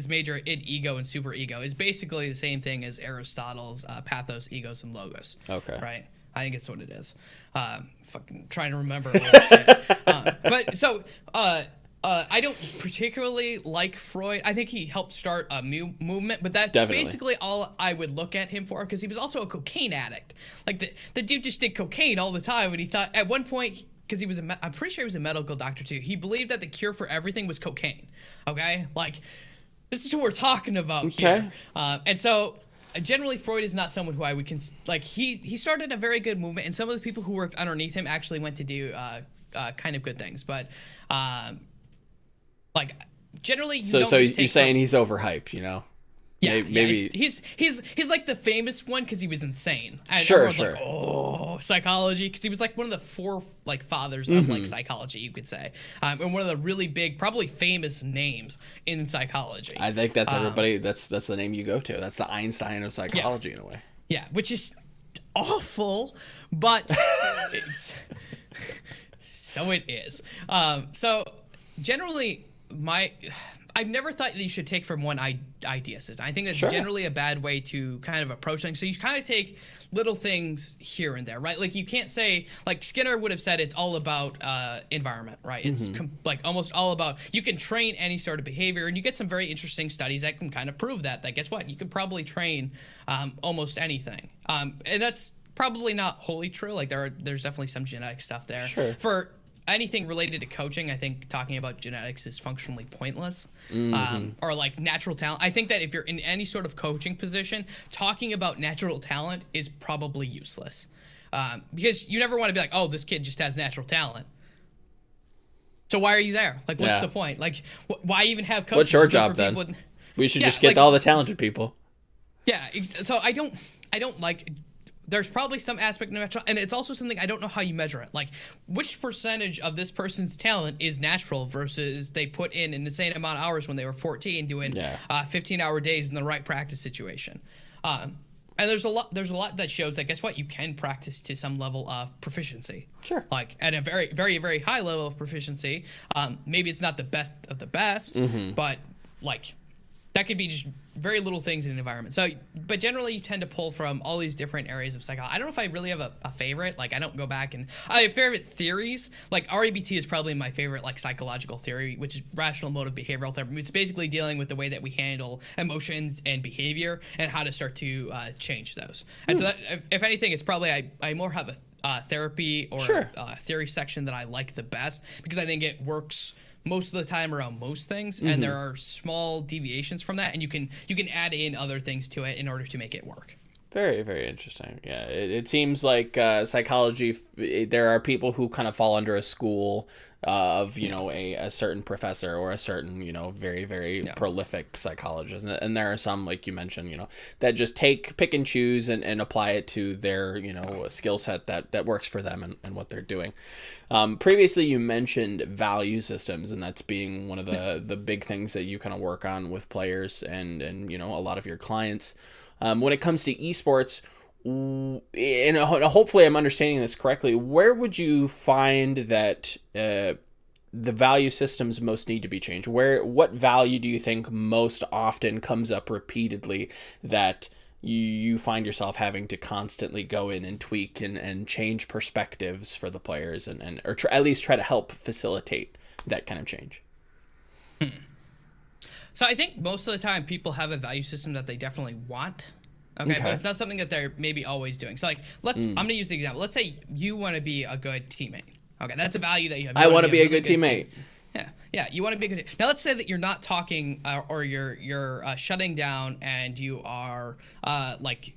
major id, ego, and super ego is basically the same thing as Aristotle's pathos, egos, and logos. Okay. Right. I think it's what it is. Fucking trying to remember. But so I don't particularly like Freud. I think he helped start a movement, but that's basically all I would look at him for, because he was also a cocaine addict. The dude just did cocaine all the time, and he thought at one point, because I'm pretty sure he was a medical doctor too, he believed that the cure for everything was cocaine. Okay, this is what we're talking about here. And so. Generally, Freud is not someone who I would he started a very good movement, and some of the people who worked underneath him actually went to do kind of good things. But generally, so you're saying he's overhyped, Yeah, maybe he's the famous one because he was insane. And sure. Psychology, because he was one of the four fathers of psychology, you could say, and one of the really big, probably famous names in psychology. I think that's everybody. That's the name you go to. That's the Einstein of psychology in a way. Yeah, which is awful, but so it is. So generally, I've never thought that you should take from one idea system. I think that's Sure. generally a bad way to kind of approach things. So you kind of take little things here and there, right? Like you can't say, like Skinner would have said, it's all about environment, right? It's like almost all about, you can train any sort of behavior, and you get some very interesting studies that can kind of prove that. That guess what? You can probably train almost anything, and that's probably not wholly true. Like there's definitely some genetic stuff there. Sure. For anything related to coaching, I think talking about genetics is functionally pointless. Or like natural talent. I think that if you're in any sort of coaching position, talking about natural talent is probably useless. Because you never want to be like, oh, this kid just has natural talent. So why are you there? Like, what's the point? Like, why even have coaches? What's your job then? We should just get all the talented people. Yeah. So I don't like. There's probably some aspect of natural, and it's also something I don't know how you measure it. Like, which percentage of this person's talent is natural versus they put in an insane amount of hours when they were 14 doing 15-hour days in the right practice situation. And there's a lot that shows that guess what, you can practice to some level of proficiency. Sure. Like at a very, very, very high level of proficiency. Maybe it's not the best of the best, but like that could be just very little things in an environment. So, but generally you tend to pull from all these different areas of psychology. I don't know if I really have a favorite. Like I don't go back and I have favorite theories. Like REBT is probably my favorite like psychological theory, which is rational motive behavioral therapy. It's basically dealing with the way that we handle emotions and behavior and how to start to change those. And so that, if anything, it's probably I more have a therapy or theory section that I like the best because I think it works most of the time around most things, and there are small deviations from that, and you can add in other things to it in order to make it work. Very, very interesting. Yeah, it seems like psychology, there are people who kind of fall under a school of, you know, a certain professor or a certain, you know, very, very prolific psychologist. And there are some, like you mentioned, you know, that just pick and choose and apply it to their, you know, skill set that works for them and what they're doing. Previously, you mentioned value systems, and that's being one of the big things that you kind of work on with players and, you know, a lot of your clients. When it comes to esports, and hopefully I'm understanding this correctly, where would you find that the value systems most need to be changed? What value do you think most often comes up repeatedly that you find yourself having to constantly go in and tweak and change perspectives for the players or at least try to help facilitate that kind of change? So I think most of the time people have a value system that they definitely want. Okay, but it's not something that they're maybe always doing. So like, I'm going to use the example. Let's say you want to be a good teammate. Okay, that's a value that you have. I want to be a good teammate. Yeah, you want to be a good. Now let's say that you're not talking or you're shutting down, and you are like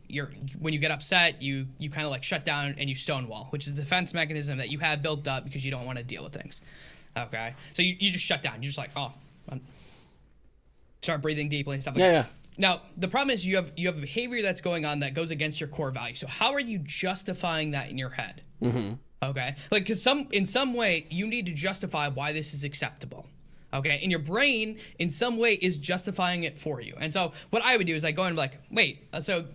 when you get upset, you kind of like shut down and you stonewall, which is a defense mechanism that you have built up because you don't want to deal with things. Okay, so you just shut down. You're just like, start breathing deeply and stuff like that. Now, the problem is you have a behavior that's going on that goes against your core value. So how are you justifying that in your head? Okay? Like, because in some way, you need to justify why this is acceptable. Okay? And your brain, in some way, is justifying it for you. And so what I would do is I go and be like, wait, so,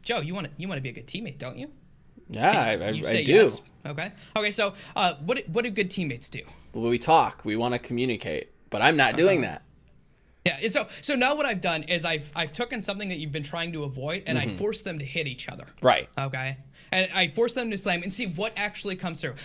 Joe, you want to be a good teammate, don't you? Yeah, I do. Yes. Okay? Okay, so what do good teammates do? Well, we talk. We want to communicate. But I'm not doing that. Yeah, and so now what I've done is I've taken something that you've been trying to avoid, and I forced them to hit each other. Right. Okay? And I forced them to slam and see what actually comes through.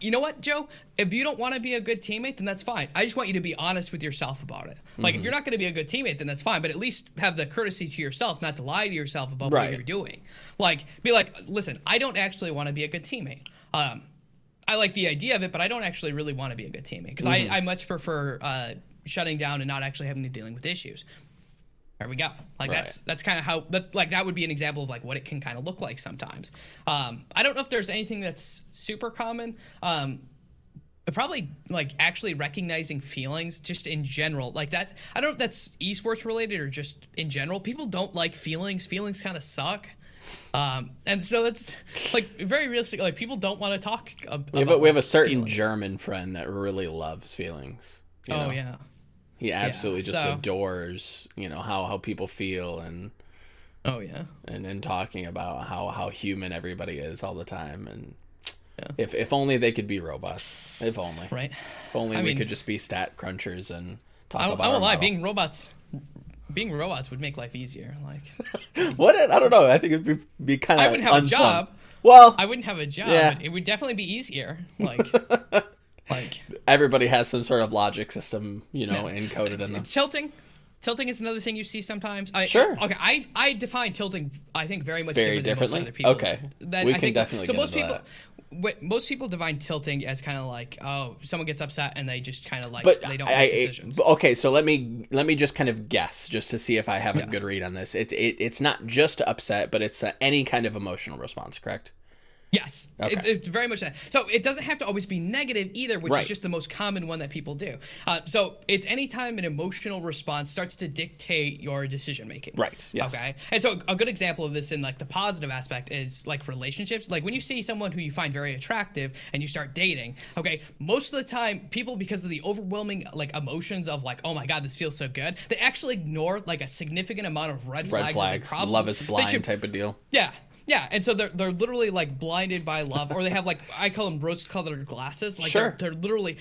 You know what, Joe? If you don't want to be a good teammate, then that's fine. I just want you to be honest with yourself about it. Like, if you're not going to be a good teammate, then that's fine. But at least have the courtesy to yourself not to lie to yourself about what you're doing. Like, be like, listen, I don't actually want to be a good teammate. I like the idea of it, but I don't actually really want to be a good teammate. Because I much prefer shutting down and not actually having to dealing with issues. There we go. Like that's kind of how that would be an example of like what it can kind of look like sometimes. I don't know if there's anything that's super common. But probably like actually recognizing feelings just in general. Like that, I don't know if that's esports related or just in general. People don't like feelings. Feelings kind of suck. And so it's like very realistic. Like people don't want to talk about we have a certain German friend that really loves feelings. You know? Yeah. He absolutely just adores, you know, how people feel and and talking about how human everybody is all the time. And if only they could be robots. If only. Right. If only we could just be stat crunchers and talk I about won't our lie, model. being robots would make life easier. Like, What? I don't know. I think it'd be kind of. I wouldn't have a job. Well, I wouldn't have a job. yeah. But it would definitely be easier. Like, everybody has some sort of logic system, encoded in them. Tilting is another thing you see sometimes. Sure. Okay, I define tilting, I think, very much Very differently. differently? Than most other people. Okay. We can definitely so get most into people, that. most people define tilting as kind of like, oh, someone gets upset and they just kind of like, But they don't make decisions. Okay, so let me just kind of guess, just to see if I have a good read on this. It's not just upset, but it's any kind of emotional response, correct? Yes, okay. It's very much that. So it doesn't have to always be negative either, which is just the most common one that people do. So it's anytime an emotional response starts to dictate your decision making. Right. Yes. Okay. And so a good example of this in like the positive aspect is like relationships. Like when you see someone who you find very attractive and you start dating, okay, most of the time people, because of the overwhelming like emotions of like, oh my God, this feels so good, they actually ignore like a significant amount of red flags. Love is blind type of deal. Yeah. Yeah, and so they're literally like blinded by love, or they have like, I call them rose-colored glasses. Like they're literally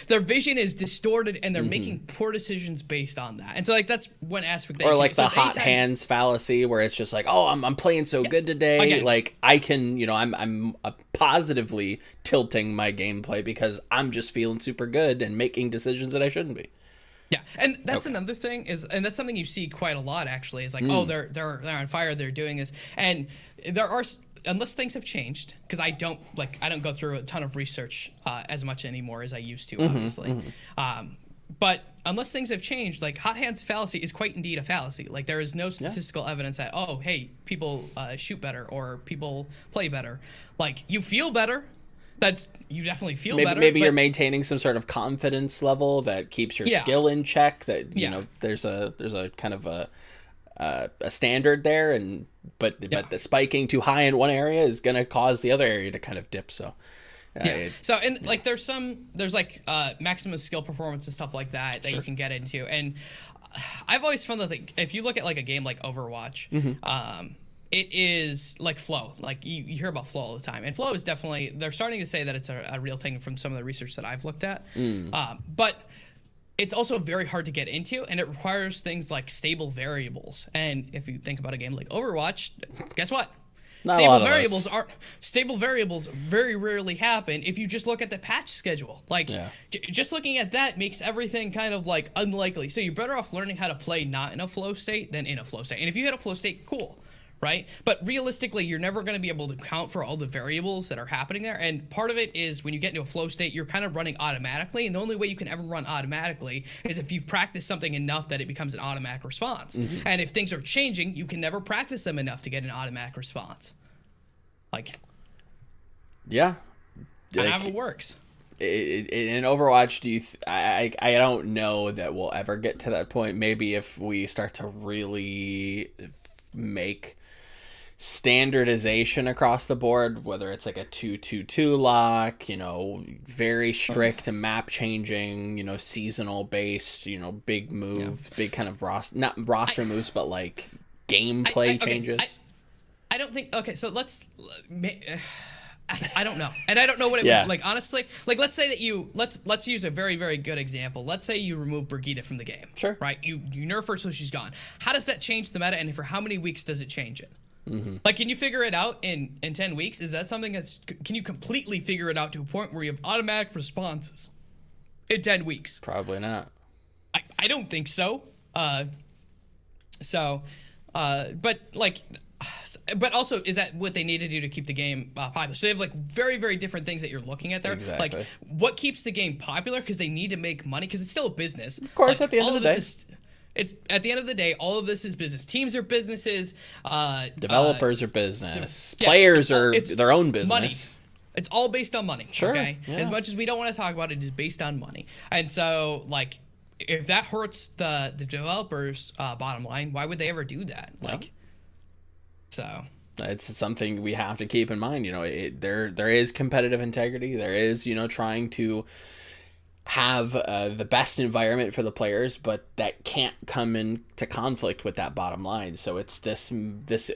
their vision is distorted, and they're making poor decisions based on that. And so like that's one aspect. Or like the hot hands fallacy, where it's just like, oh, I'm playing so good today. Again, like I can, I'm positively tilting my gameplay because I'm just feeling super good and making decisions that I shouldn't be. Yeah, and that's another thing and that's something you see quite a lot actually. Is like, oh, they're on fire, they're doing this, and there are, unless things have changed, because I don't go through a ton of research as much anymore as I used to, obviously. But unless things have changed, like hot hands fallacy is quite indeed a fallacy. Like there is no statistical evidence that, oh, hey, people shoot better or people play better. Like you feel better. You definitely feel better. Maybe you're maintaining some sort of confidence level that keeps your skill in check. That there's a kind of a standard there, but the spiking too high in one area is going to cause the other area to kind of dip. So like there's like maximum skill performance and stuff like that you can get into, and I've always found that if you look at like a game like Overwatch, it is like flow. Like you hear about flow all the time, and flow is definitely, they're starting to say that it's a real thing from some of the research that I've looked at. But it's also very hard to get into, and it requires things like stable variables. And if you think about a game like Overwatch, guess what? Stable variables very rarely happen if you just look at the patch schedule. Like just looking at that makes everything kind of like unlikely. So you're better off learning how to play not in a flow state than in a flow state. And if you hit a flow state, cool. Right? But realistically, you're never going to be able to count for all the variables that are happening there. And part of it is when you get into a flow state, you're kind of running automatically. And the only way you can ever run automatically is if you've practiced something enough that it becomes an automatic response. And if things are changing, you can never practice them enough to get an automatic response. Like, yeah. Like, how it works. In Overwatch, I don't know that we'll ever get to that point. Maybe if we start to really make standardization across the board, whether it's like a 2-2-2 lock, very strict map changing, seasonal based, big move, big kind of not roster moves, but like gameplay changes. I don't think. Okay, so I don't know, and I don't know what it would, like honestly. Like let's say that let's use a very very good example. Let's say you remove Brigitte from the game. Sure. Right. You nerf her so she's gone. How does that change the meta, and for how many weeks does it change it? Like, can you figure it out in 10 weeks? Is that something can you completely figure it out to a point where you have automatic responses in 10 weeks? Probably not. I don't think so. But also, is that what they need to do to keep the game popular? So they have like very, very different things that you're looking at there. Exactly. Like what keeps the game popular, because they need to make money, because it's still a business. Of course, like, at the end of the day. It's at the end of the day, all of this is business. Teams are businesses. Developers are business. Players are their own business. Money. It's all based on money. Sure. Okay. Yeah. As much as we don't want to talk about it, it is based on money. And so, like, if that hurts the developers' bottom line, why would they ever do that? Like, so. It's something we have to keep in mind. There is competitive integrity. There is, trying to have the best environment for the players, but that can't come into conflict with that bottom line. So it's this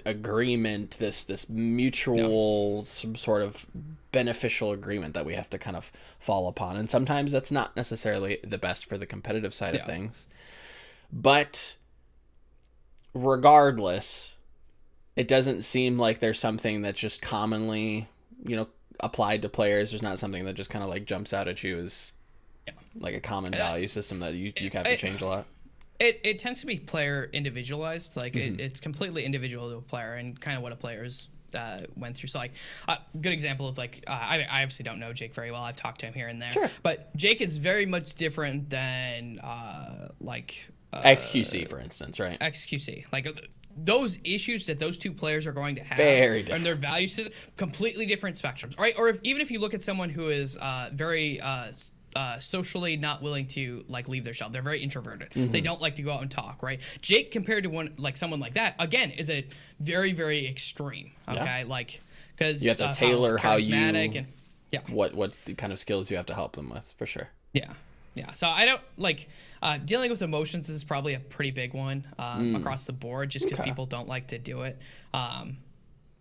agreement, this mutual, some sort of beneficial agreement that we have to kind of fall upon. And sometimes that's not necessarily the best for the competitive side of things. But regardless, it doesn't seem like there's something that's just commonly, applied to players. There's not something that just kind of like jumps out at you as like a common value system that you have to change a lot. It tends to be player individualized. Like it's completely individual to a player and kind of what a player's went through. So like good example is like I obviously don't know Jake very well. I've talked to him here and there. Sure. But Jake is very much different than XQC, for instance, right? XQC. Like those issues that those two players are going to have very different. And their value system, completely different spectrums, right? Or even if you look at someone who is very socially not willing to like leave their shell, they're very introverted. They don't like to go out and talk, right? Jake, compared to someone like that, again, is a very, very extreme. Okay, like because you have to tailor how you and what kind of skills you have to help them with, for sure. Yeah, so I don't like dealing with emotions is probably a pretty big one across the board, just because people don't like to do it. And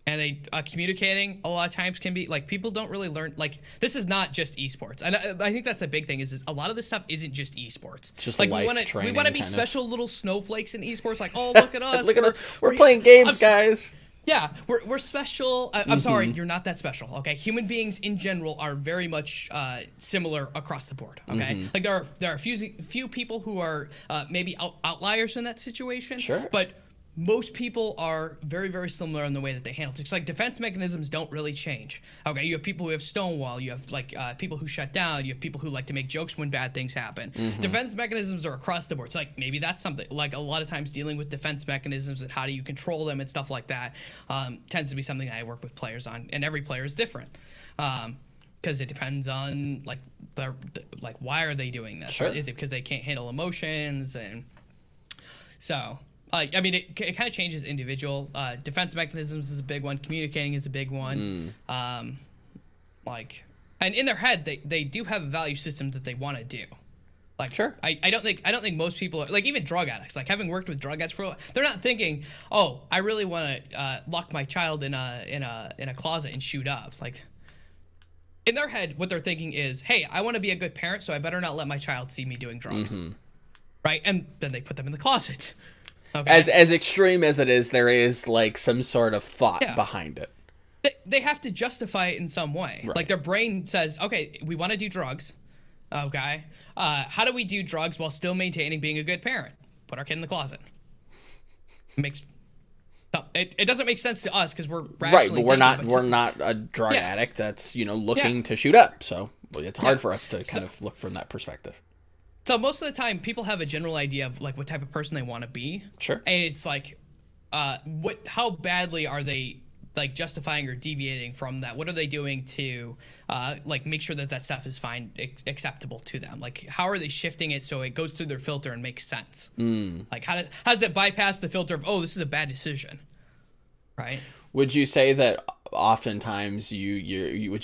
they communicating a lot of times can be like people don't really learn. Like this is not just esports, and I think that's a big thing. Is a lot of this stuff isn't just esports. Just like we want to be special little snowflakes in esports. Like oh look at us, look at us, we're playing games, guys. Yeah, we're special. I'm sorry, you're not that special. Okay, human beings in general are very much similar across the board. Okay, like there are a few people who are maybe outliers in that situation. Sure, but most people are very, very similar in the way that they handle it. It's like defense mechanisms don't really change. Okay, you have people who have stonewall. You have like people who shut down. You have people who like to make jokes when bad things happen. Defense mechanisms are across the board. So like maybe that's something like a lot of times dealing with defense mechanisms and how do you control them and stuff like that tends to be something I work with players on. And every player is different because it depends on like why are they doing this? Sure. Is it because they can't handle emotions? And so. I mean, it kind of changes individual. Defense mechanisms is a big one. Communicating is a big one. And in their head, they do have a value system that they want to do. Like, sure. I don't think most people are, like even drug addicts. Like having worked with drug addicts they're not thinking, oh, I really want to lock my child in a closet and shoot up. Like in their head, what they're thinking is, hey, I want to be a good parent, so I better not let my child see me doing drugs. Right, and then they put them in the closet. Okay. As extreme as it is, there is like some sort of thought behind it. They have to justify it in some way. Right. Like their brain says, okay, we want to do drugs. Okay. How do we do drugs while still maintaining being a good parent? Put our kid in the closet. It doesn't make sense to us because we're right, but we're not a drug addict that's looking to shoot up. So it's hard for us to kind of look from that perspective. So most of the time, people have a general idea of like what type of person they want to be. Sure. And it's like, how badly are they like justifying or deviating from that? What are they doing to like make sure that stuff is fine, acceptable to them? Like how are they shifting it so it goes through their filter and makes sense? Like how does it bypass the filter of, oh, this is a bad decision, right? Would you say that oftentimes would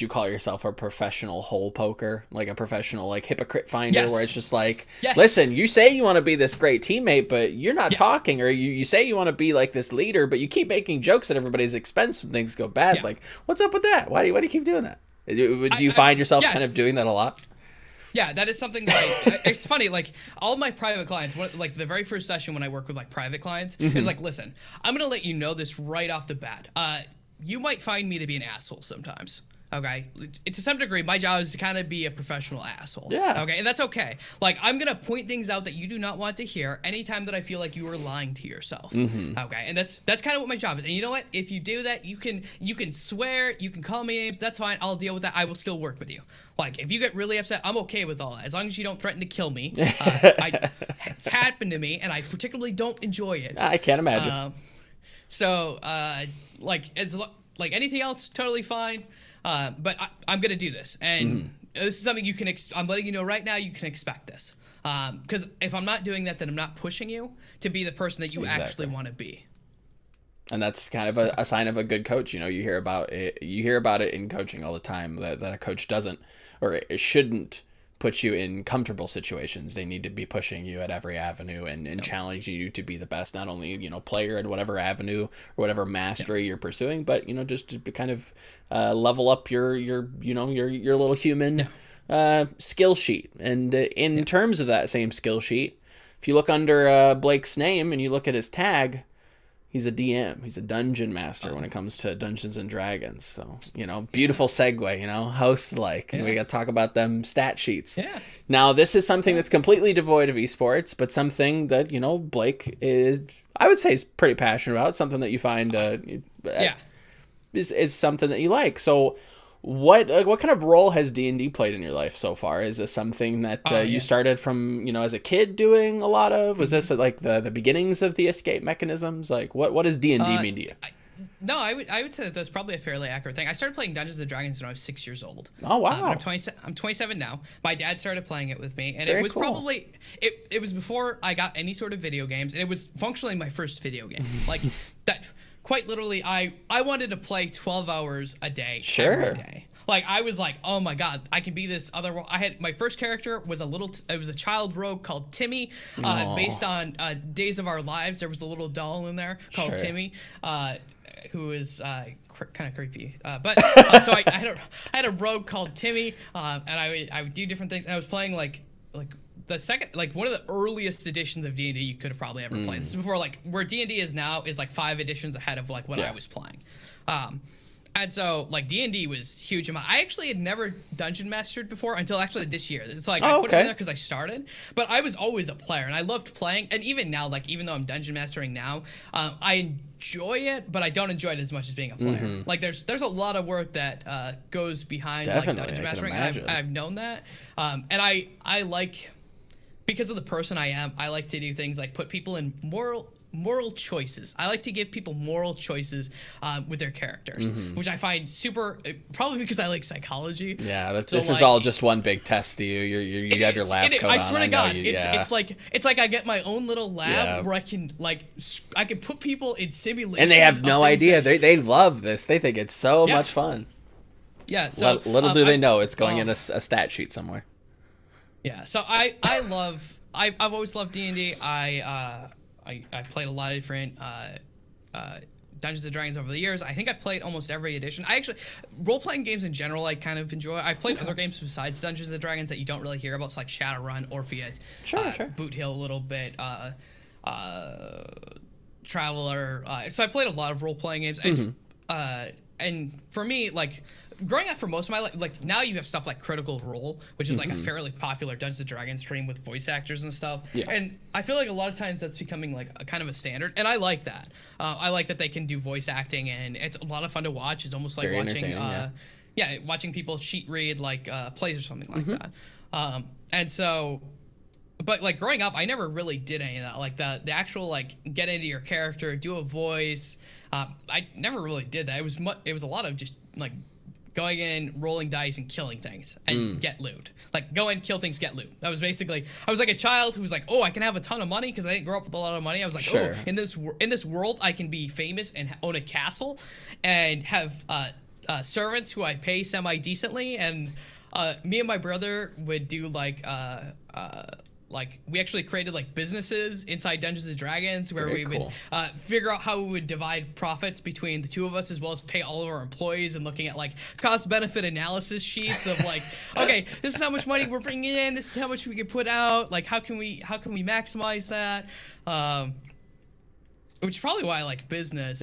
you call yourself a professional hole poker, like a professional like hypocrite finder, where it's just like, listen, you say you want to be this great teammate, but you're not talking, or you say you want to be like this leader, but you keep making jokes at everybody's expense when things go bad. Like, what's up with that? Why do you keep doing that? Would you find yourself kind of doing that a lot? Yeah, that is something that it's funny, like all my private clients, like the very first session when I work with like private clients is like, listen, I'm going to let you know this right off the bat. You might find me to be an asshole sometimes. Okay, to some degree, my job is to kind of be a professional asshole. Yeah. Okay, and that's okay. Like I'm gonna point things out that you do not want to hear anytime that I feel like you are lying to yourself. Okay, and that's kind of what my job is. And you know what? If you do that, you can swear, you can call me names. That's fine. I'll deal with that. I will still work with you. Like if you get really upset, I'm okay with all that as long as you don't threaten to kill me. It's happened to me, and I particularly don't enjoy it. I can't imagine. Like anything else, totally fine. But I'm going to do this. And this is something you can, I'm letting you know right now, you can expect this. Because if I'm not doing that, then I'm not pushing you to be the person that you actually want to be. And that's kind of a sign of a good coach. You hear about it in coaching all the time that a coach doesn't, or it shouldn't put you in comfortable situations. They need to be pushing you at every avenue and challenging you to be the best, not only, you know, player in whatever avenue or whatever mastery you're pursuing, but, you know, just to kind of level up your you know, your little human skill sheet. And in terms of that same skill sheet, if you look under Blake's name and you look at his tag, he's a DM. He's a dungeon master when it comes to Dungeons and Dragons. So, you know, beautiful segue, you know, host-like. And we got to talk about them stat sheets. Yeah. Now, this is something that's completely devoid of esports, but something that, you know, Blake is, I would say, is pretty passionate about. Something that you find is something that you like. So, what kind of role has D&D played in your life so far? Is this something that you started from, you know, as a kid doing a lot of? Was this like the beginnings of the escape mechanisms? Like what does D&D mean to you? No, I would say that that's probably a fairly accurate thing. I started playing Dungeons and Dragons when I was 6 years old. Oh wow! I'm 27 now. My dad started playing it with me, and it was probably it was before I got any sort of video games, and it was functionally my first video game. Like that. Quite literally, I wanted to play 12 hours a day every day. Like, I was like, oh my god, I can be this other world. I had, my first character was it was a child rogue called Timmy, based on Days of Our Lives. There was a little doll in there called Timmy, who is kind of creepy. So I had a rogue called Timmy, and I would do different things. And I was playing like the second, like one of the earliest editions of D&D you could have probably ever played. This is before, like, where D&D is now is like 5 editions ahead of like when I was playing. And so like D&D was huge. I actually had never dungeon mastered before until actually this year. It's like I put it in there because I started, but I was always a player and I loved playing. And even now, like even though I'm dungeon mastering now, I enjoy it, but I don't enjoy it as much as being a player. Like there's a lot of work that goes behind like dungeon mastering. And I've known that, and I like, because of the person I am, I like to do things like put people in moral choices. I like to give people moral choices with their characters, which I find super, probably because I like psychology. Yeah, this is all just one big test to you. You have your lab coat on. I swear to God, it's like I get my own little lab where I can put people in simulations. And they have no idea. They love this. They think it's so much fun. Yeah. So little do they know it's going in a stat sheet somewhere. Yeah. So I've always loved D&D. I played a lot of different Dungeons and Dragons over the years. I think I've played almost every edition. I actually, role-playing games in general I kind of enjoy. I've played other games besides Dungeons and Dragons that you don't really hear about, so like Shadowrun, Orpheus, Boot Hill a little bit, Traveler. So I played a lot of role-playing games. And for me, like, growing up for most of my life, like now you have stuff like Critical Role, which is like a fairly popular Dungeons and Dragons stream with voice actors and stuff. Yeah. And I feel like a lot of times that's becoming like a kind of a standard, and I like that. I like that they can do voice acting, and it's a lot of fun to watch. It's almost like watching, watching people sheet read like plays or something like that. And so, but like growing up, I never really did any of that. Like the actual like get into your character, do a voice. I never really did that. It was a lot of just like going in, rolling dice, and killing things, and get loot. Like, go in, kill things, get loot. That was basically, I was like a child who was like, oh, I can have a ton of money, because I didn't grow up with a lot of money. I was like, oh, in this world, I can be famous and own a castle, and have servants who I pay semi-decently, and me and my brother would do like we actually created like businesses inside Dungeons and Dragons where we would figure out how we would divide profits between the two of us, as well as pay all of our employees, and looking at like cost benefit analysis sheets of like, okay, this is how much money we're bringing in, this is how much we can put out, like how can we maximize that, which is probably why I like business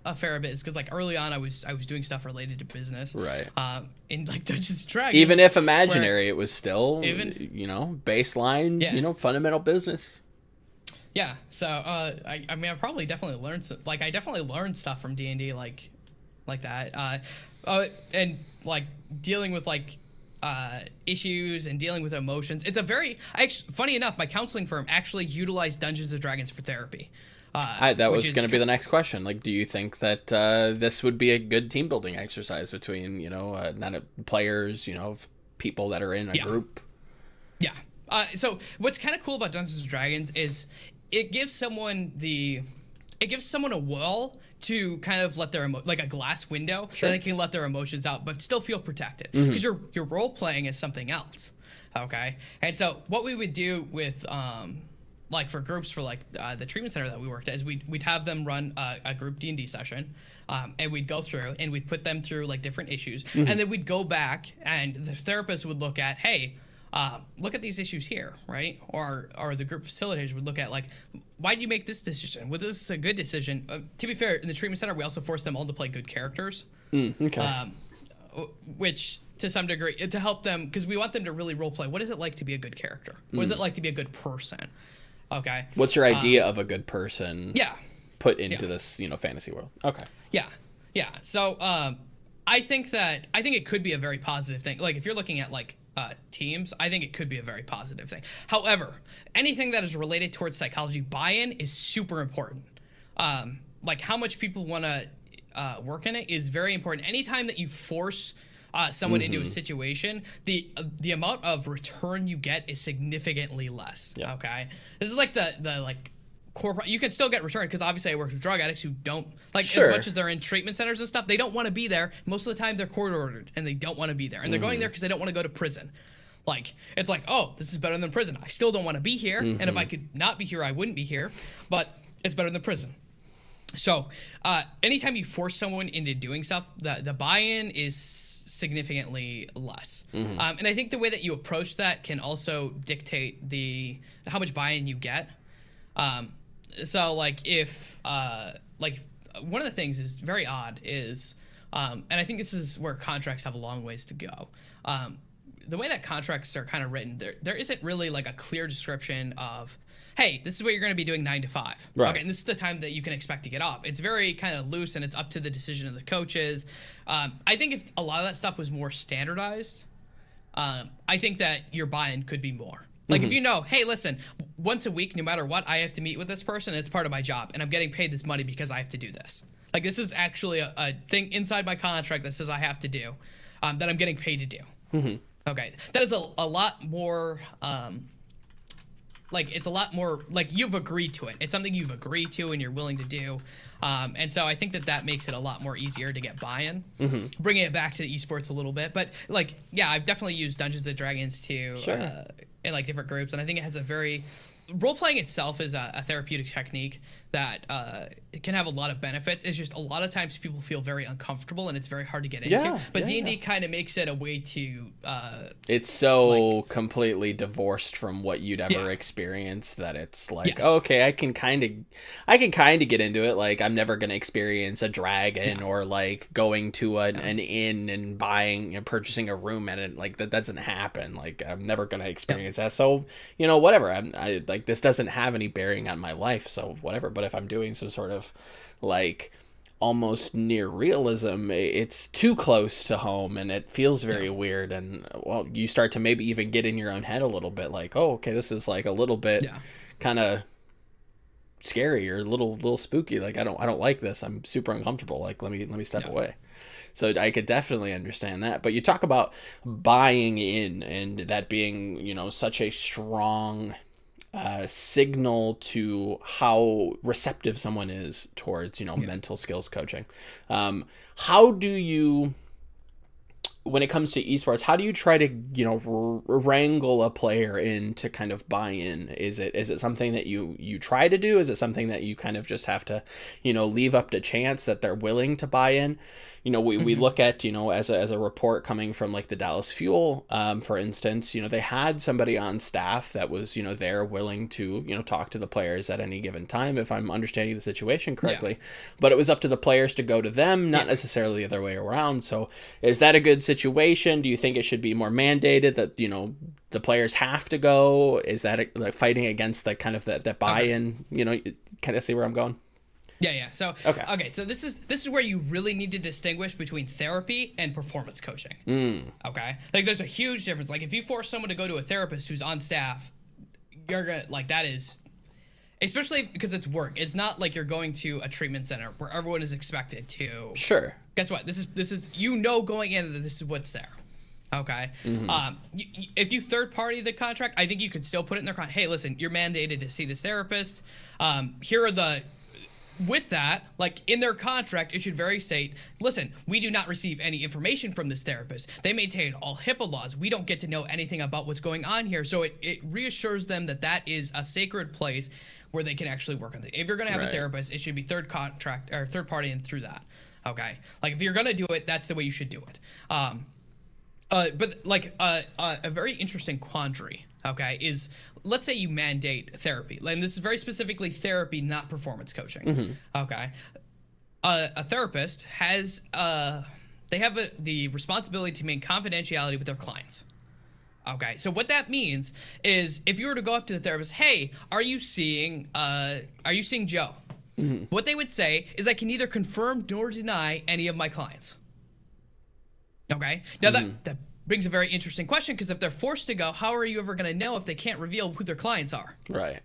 a fair bit, is because like early on I was doing stuff related to business, right? In like Dungeons and Dragons, even if imaginary, it was still baseline, fundamental business. Yeah, so I mean, I probably definitely learned I definitely learned stuff from D&D like that, and like dealing with like issues and dealing with emotions. It's a very funny enough, my counseling firm actually utilized Dungeons and Dragons for therapy. That was going to be the next question. Like, do you think that this would be a good team building exercise between, not players, people that are in a group? Yeah. So what's kind of cool about Dungeons and Dragons is it gives someone a wall to kind of let their like a glass window Sure. that they can let their emotions out but still feel protected, because your role playing is something else. Okay. And so what we would do with like for groups for like the treatment center that we worked at is we'd have them run a group D&D session, and we'd go through and we'd put them through like different issues, and then we'd go back and the therapist would look at, hey, look at these issues here, right? Or the group facilitators would look at, like, why did you make this decision? Was this a good decision? To be fair, in the treatment center, we also forced them all to play good characters. Okay. Which, to some degree, to help them, because we want them to really role play. What is it like to be a good character? What is it like to be a good person? Okay. What's your idea of a good person? Yeah. Put into this, fantasy world. Okay. Yeah. Yeah. So I think it could be a very positive thing. Like, if you're looking at like teams, I think it could be a very positive thing. However, anything that is related towards psychology, buy-in is super important. Like, how much people want to work in it is very important. Anytime that you force someone into a situation, the amount of return you get is significantly less. Yeah. Okay. This is like the like core. You can still get return, because obviously I work with drug addicts who don't like, as much as they're in treatment centers and stuff, they don't want to be there. Most of the time they're court ordered and they don't want to be there, and they're going there because they don't want to go to prison. Like, it's like, oh, this is better than prison. I still don't want to be here, and if I could not be here, I wouldn't be here, but it's better than prison. So anytime you force someone into doing stuff, the buy-in is significantly less. And I think the way that you approach that can also dictate how much buy-in you get. So like if one of the things is very odd is, and I think this is where contracts have a long ways to go. The way that contracts are kind of written, there isn't really like a clear description of, hey, this is what you're going to be doing 9 to 5. Right. Okay, and this is the time that you can expect to get off. It's very kind of loose, and it's up to the decision of the coaches. I think if a lot of that stuff was more standardized, I think that your buy-in could be more. Like, if you know, hey, listen, once a week, no matter what, I have to meet with this person, and it's part of my job, and I'm getting paid this money because I have to do this. Like, this is actually a thing inside my contract that says I have to do, that I'm getting paid to do. Okay, that is a lot more, like, it's a lot more, like, you've agreed to it. It's something you've agreed to and you're willing to do. And so I think that makes it a lot more easier to get buy-in. Bringing it back to the esports a little bit. But, like, yeah, I've definitely used Dungeons & Dragons to, in, like, different groups. And I think it has a very... Role-playing itself is a therapeutic technique that it can have a lot of benefits. It's just a lot of times people feel very uncomfortable and it's very hard to get into. But D&D kind of makes it a way to... it's so completely divorced from what you'd ever experience that it's like, okay, I can kind of get into it. Like, I'm never going to experience a dragon or like going to an inn and buying and purchasing a room at it. Like, that doesn't happen. Like, I'm never going to experience that. So, whatever. I like, this doesn't have any bearing on my life, so whatever. But if I'm doing some sort of like almost near realism, it's too close to home and it feels very weird. And well, you start to maybe even get in your own head a little bit, like, oh, okay, this is like a little bit kind of scary or a little spooky. Like, I don't like this. I'm super uncomfortable. Like, let me step away. So I could definitely understand that. But you talk about buying in and that being, such a strong signal to how receptive someone is towards, mental skills coaching. How do you, when it comes to esports, how do you try to, wrangle a player in to kind of buy in? Is it something that you try to do? Is it something that you kind of just have to, leave up to chance that they're willing to buy in? We look at, as a report coming from like the Dallas Fuel, for instance, they had somebody on staff that was, there willing to, talk to the players at any given time, if I'm understanding the situation correctly. But it was up to the players to go to them, not necessarily the other way around. So is that a good situation? Do you think it should be more mandated that, the players have to go? Is that like fighting against the kind of that buy-in, kind of see where I'm going? Yeah. So okay. So this is where you really need to distinguish between therapy and performance coaching. Okay. Like, there's a huge difference. Like, if you force someone to go to a therapist who's on staff, you're gonna, like, that is, especially because it's work. It's not like you're going to a treatment center where everyone is expected to. Sure. Guess what? This is going in that this is what's there. Okay. If you third party the contract, I think you could still put it in their contract. Hey, listen, you're mandated to see this therapist. Here are the with that, like in their contract, it should very state, listen, we do not receive any information from this therapist. They maintain all HIPAA laws. We don't get to know anything about what's going on here. So it reassures them that that is a sacred place where they can actually work on it. If you're going to have a therapist, it should be third party and through that. Okay. Like if you're going to do it, that's the way you should do it. But like a very interesting quandary, okay, is let's say you mandate therapy. And this is very specifically therapy, not performance coaching. Okay. A therapist has, they have the responsibility to maintain confidentiality with their clients. Okay. So what that means is if you were to go up to the therapist, hey, are you seeing Joe? What they would say is I can neither confirm nor deny any of my clients. Okay. Now that brings a very interesting question, because if they're forced to go, how are you ever going to know if they can't reveal who their clients are? Right.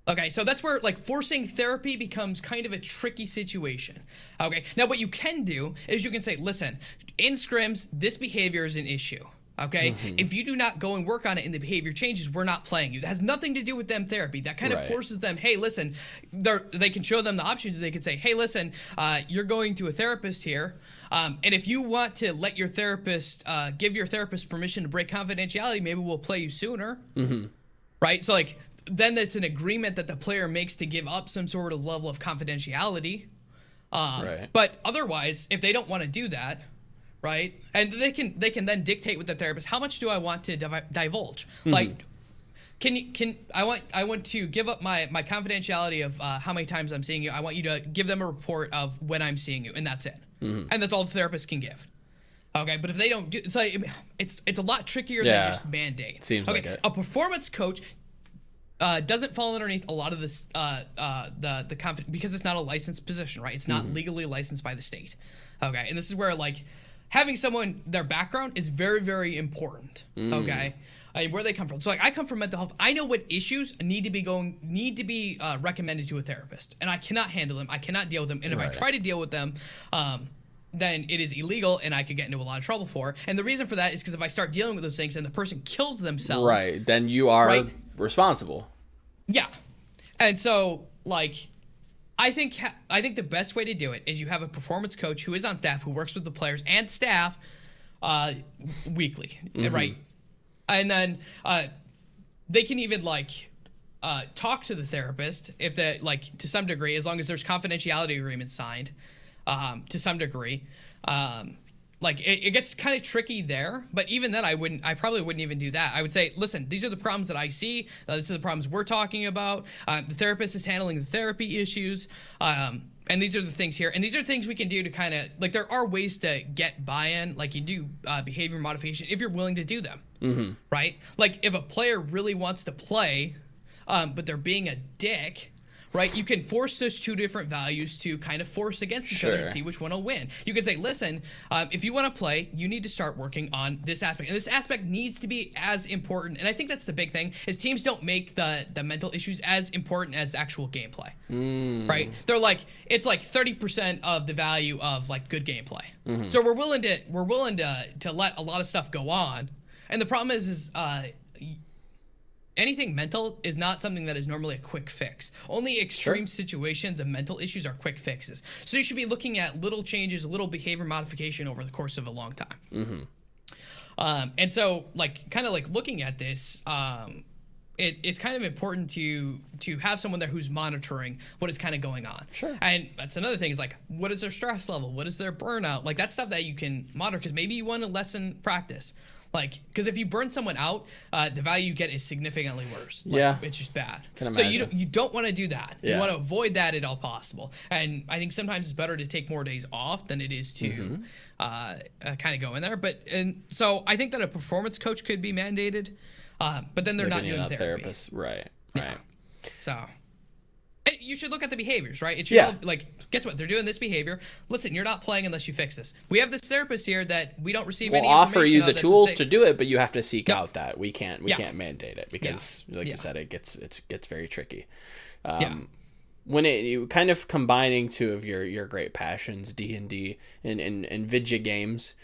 Okay, so that's where like forcing therapy becomes kind of a tricky situation. Okay, now what you can do is you can say, listen, in scrims, this behavior is an issue. Okay, if you do not go and work on it and the behavior changes, we're not playing you. That has nothing to do with them therapy. That kind of forces them, hey, listen, they can show them the options. They can say, hey, listen, you're going to a therapist here. And if you want to let your therapist, give your therapist permission to break confidentiality, maybe we'll play you sooner. Right? So like, then it's an agreement that the player makes to give up some sort of level of confidentiality. But otherwise, if they don't want to do that, right? And they can then dictate with the therapist, how much do I want to divulge? Like, I want to give up my confidentiality of how many times I'm seeing you. I want you to give them a report of when I'm seeing you, and that's it. And that's all the therapist can give. Okay, but if they don't do, it's like it's a lot trickier than just mandate. Seems like it. A performance coach doesn't fall underneath a lot of this because it's not a licensed position, right? It's not legally licensed by the state. Okay, and this is where like having someone, their background is very, very important. Okay, I mean, where they come from. So like I come from mental health. I know what issues need to be recommended to a therapist, and I cannot handle them. I cannot deal with them. And if I try to deal with them, then it is illegal, and I could get into a lot of trouble for it. And the reason for that is because if I start dealing with those things and the person kills themselves, then you are responsible. Yeah, and so like. I think the best way to do it is you have a performance coach who is on staff, who works with the players and staff weekly, right? And then they can even like talk to the therapist if they like to some degree, as long as there's confidentiality agreements signed to some degree. Like it gets kind of tricky there, but even then I probably wouldn't even do that. I would say, listen, these are the problems that I see. These are the problems we're talking about. The therapist is handling the therapy issues. And these are the things here. And these are things we can do to kind of, like, there are ways to get buy-in. Like, you do behavior modification if you're willing to do them, right? Like, if a player really wants to play, but they're being a dick, right? You can force those two different values to kind of force against each other and see which one will win. You can say, listen, if you want to play, you need to start working on this aspect. And this aspect needs to be as important. And I think that's the big thing, is teams don't make the mental issues as important as actual gameplay, right? They're like, it's like 30% of the value of like good gameplay. So we're willing to let a lot of stuff go on. And the problem is anything mental is not something that is normally a quick fix. Only extreme situations of mental issues are quick fixes. So you should be looking at little changes, a little behavior modification over the course of a long time. And so, like, kind of like looking at this, it's kind of important to have someone there who's monitoring what is kind of going on. And that's another thing, is like, what is their stress level? What is their burnout? Like, that's stuff that you can monitor, because maybe you want to lessen practice. Like, because if you burn someone out, the value you get is significantly worse. Like, it's just bad. So you don't want to do that. You want to avoid that at all possible. And I think sometimes it's better to take more days off than it is to kind of go in there. And so I think that a performance coach could be mandated, but then they're not doing therapy. Therapist. Right. So you should look at the behaviors, right? It should like, guess what? They're doing this behavior. Listen, you're not playing unless you fix this. We have this therapist here that we don't receive any information. We'll offer you the tools to do it, but you have to seek out that. We can't mandate it, because like you said, it gets very tricky. When you kind of combining two of your great passions, D&D and video games,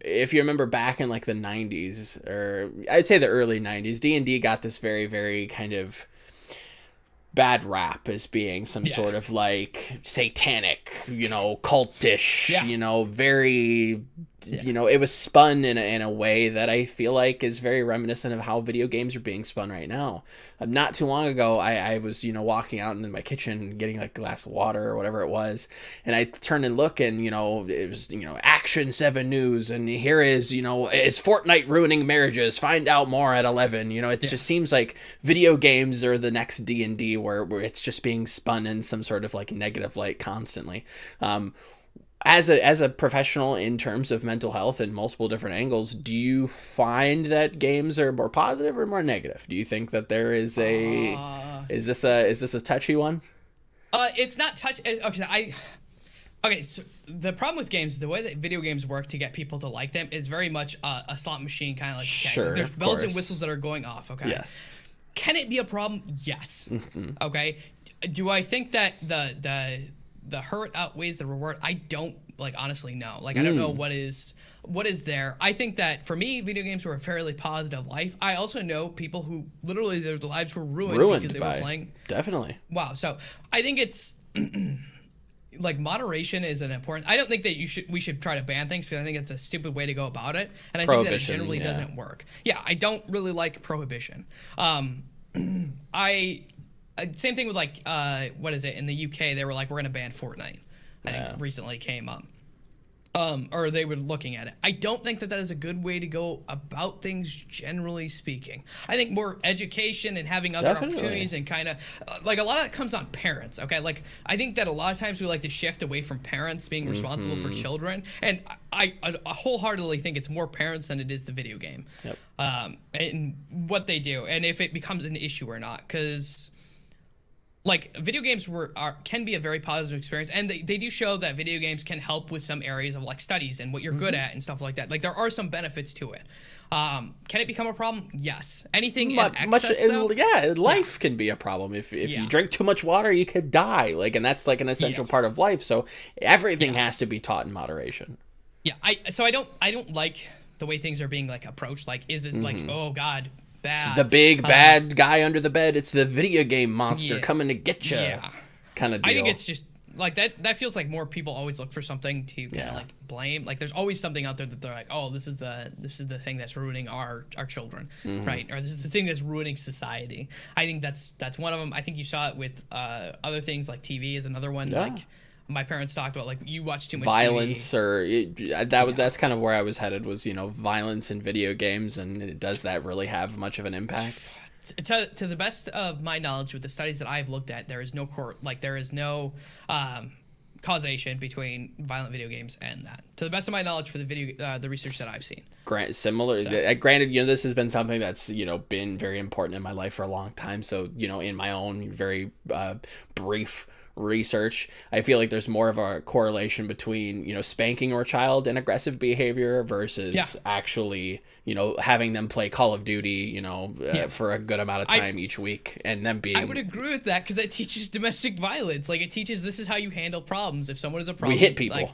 if you remember back in like the 90s, or I'd say the early 90s, D&D got this very, very kind of bad rap as being some sort of like satanic, you know, cultish, you know, very, you know, it was spun in a way that I feel like is very reminiscent of how video games are being spun right now. Not too long ago, I was, you know, walking out in my kitchen getting like a glass of water or whatever it was, and I turned and look, and, you know, it was, you know, Action 7 News, and here is, you know, is Fortnite ruining marriages? Find out more at 11. You know, it just seems like video games are the next D&D where it's just being spun in some sort of like negative light constantly. As a professional in terms of mental health in multiple different angles, do you find that games are more positive or more negative? Do you think that there is is this a touchy one? It's not touchy. Okay, so the problem with games, the way that video games work to get people to like them is very much a slot machine kind of like. Sure, there's bells and whistles that are going off. Okay. Yes. Can it be a problem? Yes. Okay. Do I think that the hurt outweighs the reward? I don't honestly know. I don't know what is there. I think that for me, video games were a fairly positive life. I also know people who literally their lives were ruined because they were playing. Definitely. Wow. So I think it's moderation is an important. I don't think that we should try to ban things, because I think it's a stupid way to go about it, and I think that it generally doesn't work. Yeah, I don't really like prohibition. Same thing with what is it in the UK? They were like, we're gonna ban Fortnite. I think recently came up. Or they were looking at it. I don't think that is a good way to go about things, generally speaking. I think more education and having other opportunities, and kind of a lot of that comes on parents. Okay, I think that a lot of times we like to shift away from parents being responsible for children, and I wholeheartedly think it's more parents than it is the video game. Yep. And what they do, and if it becomes an issue or not, because video games can be a very positive experience, and they do show that video games can help with some areas of studies and what you're good at and stuff like that. There are some benefits to it. Can it become a problem? Yes. Anything in excess, though? Life can be a problem. If you drink too much water, you could die. And that's an essential part of life. So everything has to be taught in moderation. Yeah. I don't like the way things are being approached. Is this oh God, bad. It's the big bad guy under the bed. It's the video game monster coming to get you. Yeah. Kind of deal. I think it's just that feels like more people always look for something to kind of blame. There's always something out there that they're like, oh, this is the thing that's ruining our children, right? Or this is the thing that's ruining society. I think that's one of them. I think you saw it with other things, like TV is another one. Yeah. My parents talked about you watch too much violence TV. That's kind of where I was headed, was violence in video games, and does that really have much of an impact? To the best of my knowledge, with the studies that I've looked at, there is no causation between violent video games and that. To the best of my knowledge, for the research that I've seen. Granted, this has been something that's been very important in my life for a long time. So in my own very brief research, I feel like there's more of a correlation between spanking your child and aggressive behavior versus actually having them play Call of Duty for a good amount of time each week, and them being. I would agree with that, because that teaches domestic violence. It teaches this is how you handle problems. If someone is a problem, we hit people.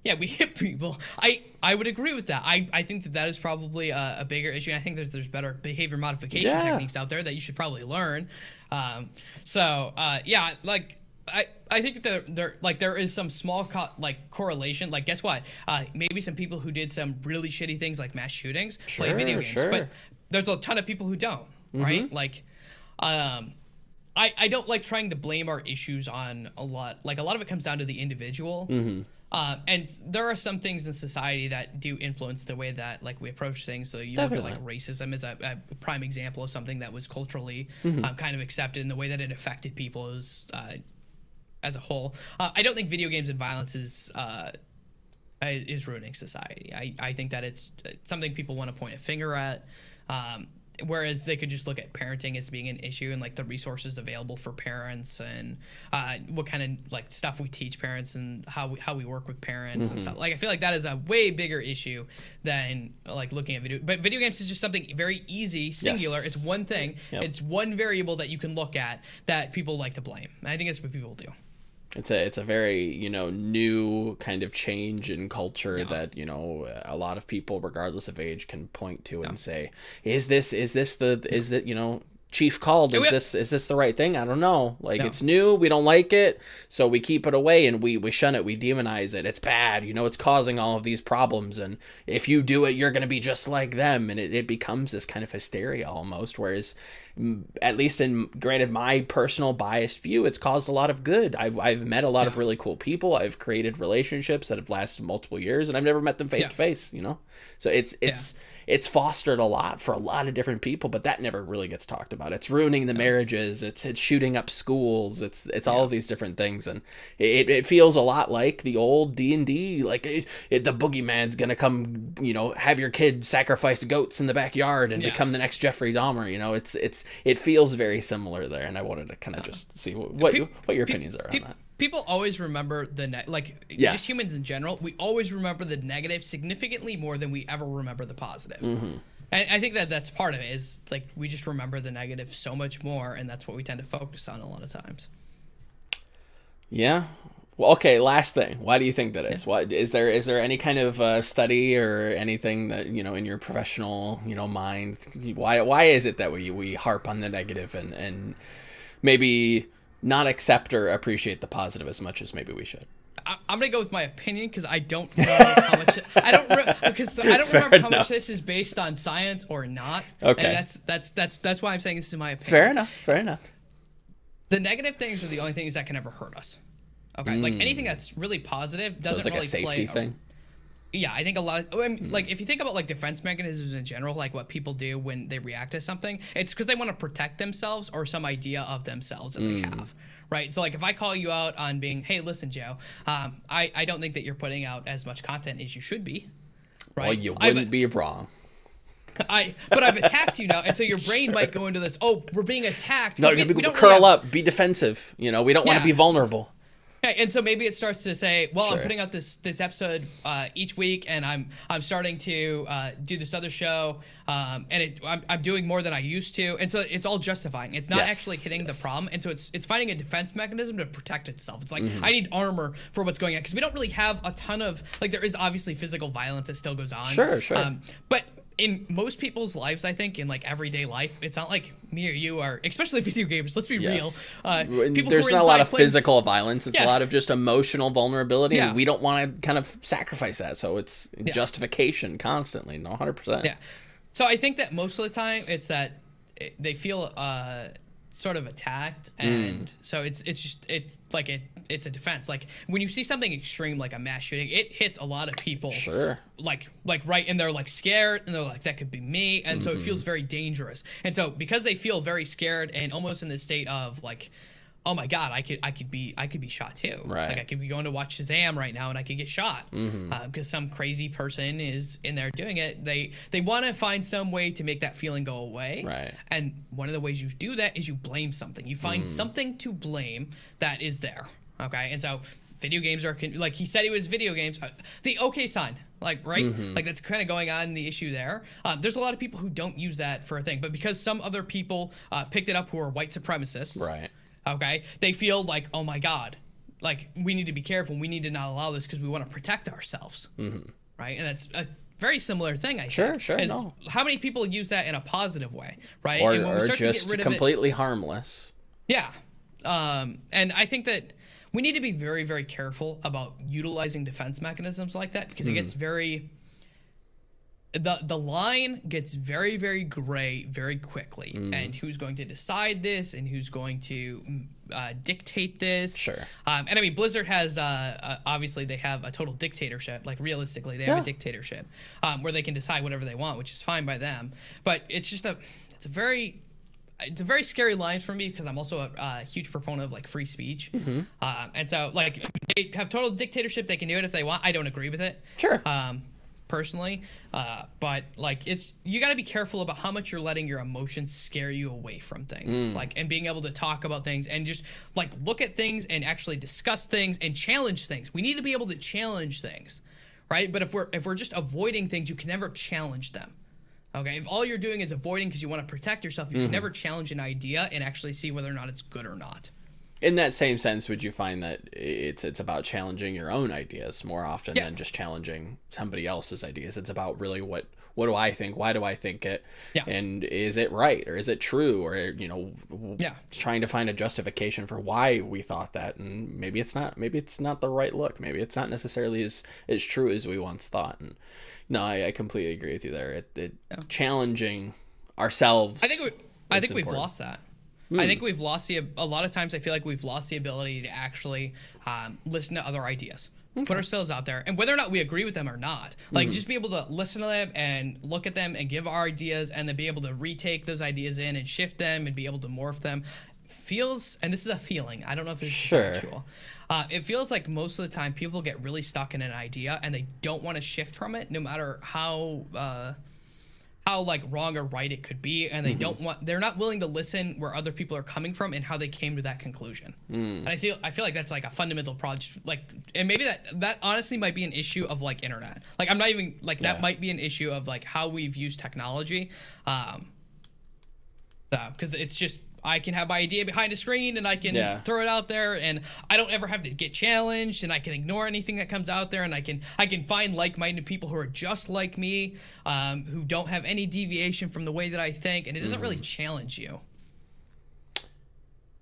We hit people. I would agree with that. I think that is probably a bigger issue. I think there's better behavior modification techniques out there that you should probably learn. I think that there is some small correlation. Guess what? Maybe some people who did some really shitty things, like mass shootings, play video games. But there's a ton of people who don't, right? I don't like trying to blame our issues on a lot. A lot of it comes down to the individual. And there are some things in society that do influence the way that we approach things. So you look at racism as a prime example of something that was culturally kind of accepted, in the way that it affected people as a whole. I don't think video games and violence is ruining society. I think that it's something people want to point a finger at, whereas they could just look at parenting as being an issue, and the resources available for parents, and what kind of stuff we teach parents, and how we work with parents and stuff. I feel like that is a way bigger issue than looking at video games is just something very easy, singular. It's one thing. It's one variable that you can look at that people like to blame. And I think that's what people do. It's a very new kind of change in culture that a lot of people, regardless of age, can point to and say, is that chief called, is this the right thing? I don't know. Like, it's new, we don't like it, so we keep it away, and we shun it, we demonize it. It's bad, you know, it's causing all of these problems, and if you do it, you're going to be just like them, and it becomes this kind of hysteria almost, whereas, at least in, granted, my personal biased view, it's caused a lot of good. I've met a lot of really cool people, I've created relationships that have lasted multiple years, and I've never met them face to face, you know? So it's fostered a lot for a lot of different people, but that never really gets talked about. It's ruining the marriages. It's shooting up schools. It's all of these different things, and it feels a lot like the old D&D. Like the boogeyman's gonna come, you know, have your kid sacrifice goats in the backyard and become the next Jeffrey Dahmer. You know, it feels very similar there, and I wanted to kind of just see what your opinions are on that. People always remember the just humans in general. We always remember the negative significantly more than we ever remember the positive. And I think that's part of it. Is like we just remember the negative so much more, and that's what we tend to focus on a lot of times. Yeah. Well, okay. Last thing. Why do you think that is? What is there any kind of study or anything that, you know, in your professional, you know, mind? Why is it that we harp on the negative and maybe not accept or appreciate the positive as much as maybe we should? I'm gonna go with my opinion because I don't know how much I don't remember how much this is based on science or not. Okay, and that's why I'm saying this is my opinion. Fair enough. The negative things are the only things that can ever hurt us. Okay, like anything that's really positive doesn't really play. So it's like a safety thing. Yeah, I think a lot of, I mean, like, if you think about, like, defense mechanisms in general, like, what people do when they react to something, it's because they want to protect themselves or some idea of themselves that they have, right? So, like, if I call you out on being, hey, listen, Joe, I don't think that you're putting out as much content as you should be, right? Well, you wouldn't be wrong. But I've attacked you now, and so your brain might go into this, oh, we're being attacked. No, we don't curl up, be defensive, you know, we don't want to be vulnerable. Yeah, and so maybe it starts to say, well, I'm putting out this episode each week, and I'm starting to do this other show, and I'm doing more than I used to, and so it's all justifying. It's not actually hitting the problem, and so it's finding a defense mechanism to protect itself. It's like I need armor for what's going on because we don't really have a ton of, like, there is obviously physical violence that still goes on. Sure. But in most people's lives, I think, in like everyday life, it's not like me or you are, especially video games. Let's be real. There's not a lot of physical violence. It's a lot of just emotional vulnerability, and we don't want to kind of sacrifice that. So it's justification constantly. No, 100%. Yeah. So I think that most of the time it's that they feel sort of attacked, and so it's a defense. Like when you see something extreme like a mass shooting, it hits a lot of people. Sure. Like right, and they're like scared, and they're like, that could be me, and so it feels very dangerous. And so because they feel very scared and almost in the state of like, oh my God, I could be shot too. Right. Like I could be going to watch Shazam right now and I could get shot because some crazy person is in there doing it. They want to find some way to make that feeling go away. Right. And one of the ways you do that is you blame something. You find something to blame that is there. Okay. And so video games are, like he said, it was video games. The okay sign, like, right? Like that's kind of going on in the issue there. There's a lot of people who don't use that for a thing, but because some other people picked it up who are white supremacists. Right. Okay, they feel like, oh my God, like we need to be careful. We need to not allow this because we want to protect ourselves, right? And that's a very similar thing. I think. Sure. No. How many people use that in a positive way, right? Or, and when we start just to get rid completely harmless. Yeah, and I think that we need to be very, very careful about utilizing defense mechanisms like that because it gets very. The line gets very, very gray very quickly, and who's going to decide this and who's going to dictate this. Sure. And I mean, Blizzard has obviously they have a total dictatorship. Like realistically, they have a dictatorship where they can decide whatever they want, which is fine by them. But it's just a very scary line for me because I'm also a huge proponent of like free speech. And so like they have total dictatorship. They can do it if they want. I don't agree with it. Sure. Personally, but like you got to be careful about how much you're letting your emotions scare you away from things, like, and being able to talk about things and just like look at things and actually discuss things and challenge things. We need to be able to challenge things, right? But if we're just avoiding things, you can never challenge them. Okay, if all you're doing is avoiding because you want to protect yourself, you can never challenge an idea and actually see whether or not it's good or not. In that same sense, would you find that it's about challenging your own ideas more often than just challenging somebody else's ideas? It's about really what what do I think? Why do I think it? Yeah. And is it right, or is it true, or, you know, trying to find a justification for why we thought that. And maybe it's not the right look. Maybe it's not necessarily as true as we once thought. And no, I completely agree with you there. Challenging ourselves. I think we've lost that. I think we've lost a lot of times I feel like we've lost the ability to actually listen to other ideas. Put ourselves out there, and whether or not we agree with them or not, like just be able to listen to them and look at them and give our ideas, and then be able to retake those ideas in and shift them and be able to morph them. And this is a feeling, I don't know if this is factual. It feels like most of the time people get really stuck in an idea and they don't want to shift from it, no matter how like wrong or right it could be, and they're not willing to listen where other people are coming from and how they came to that conclusion. And I feel like that's like a fundamental project, like, and maybe that honestly might be an issue of like internet. Like, I'm not even like, that might be an issue of like how we've used technology. Because it's just, I can have my idea behind a screen and I can throw it out there, and I don't ever have to get challenged, and I can ignore anything that comes out there, and I can find like-minded people who are just like me, who don't have any deviation from the way that I think, and it doesn't really challenge you.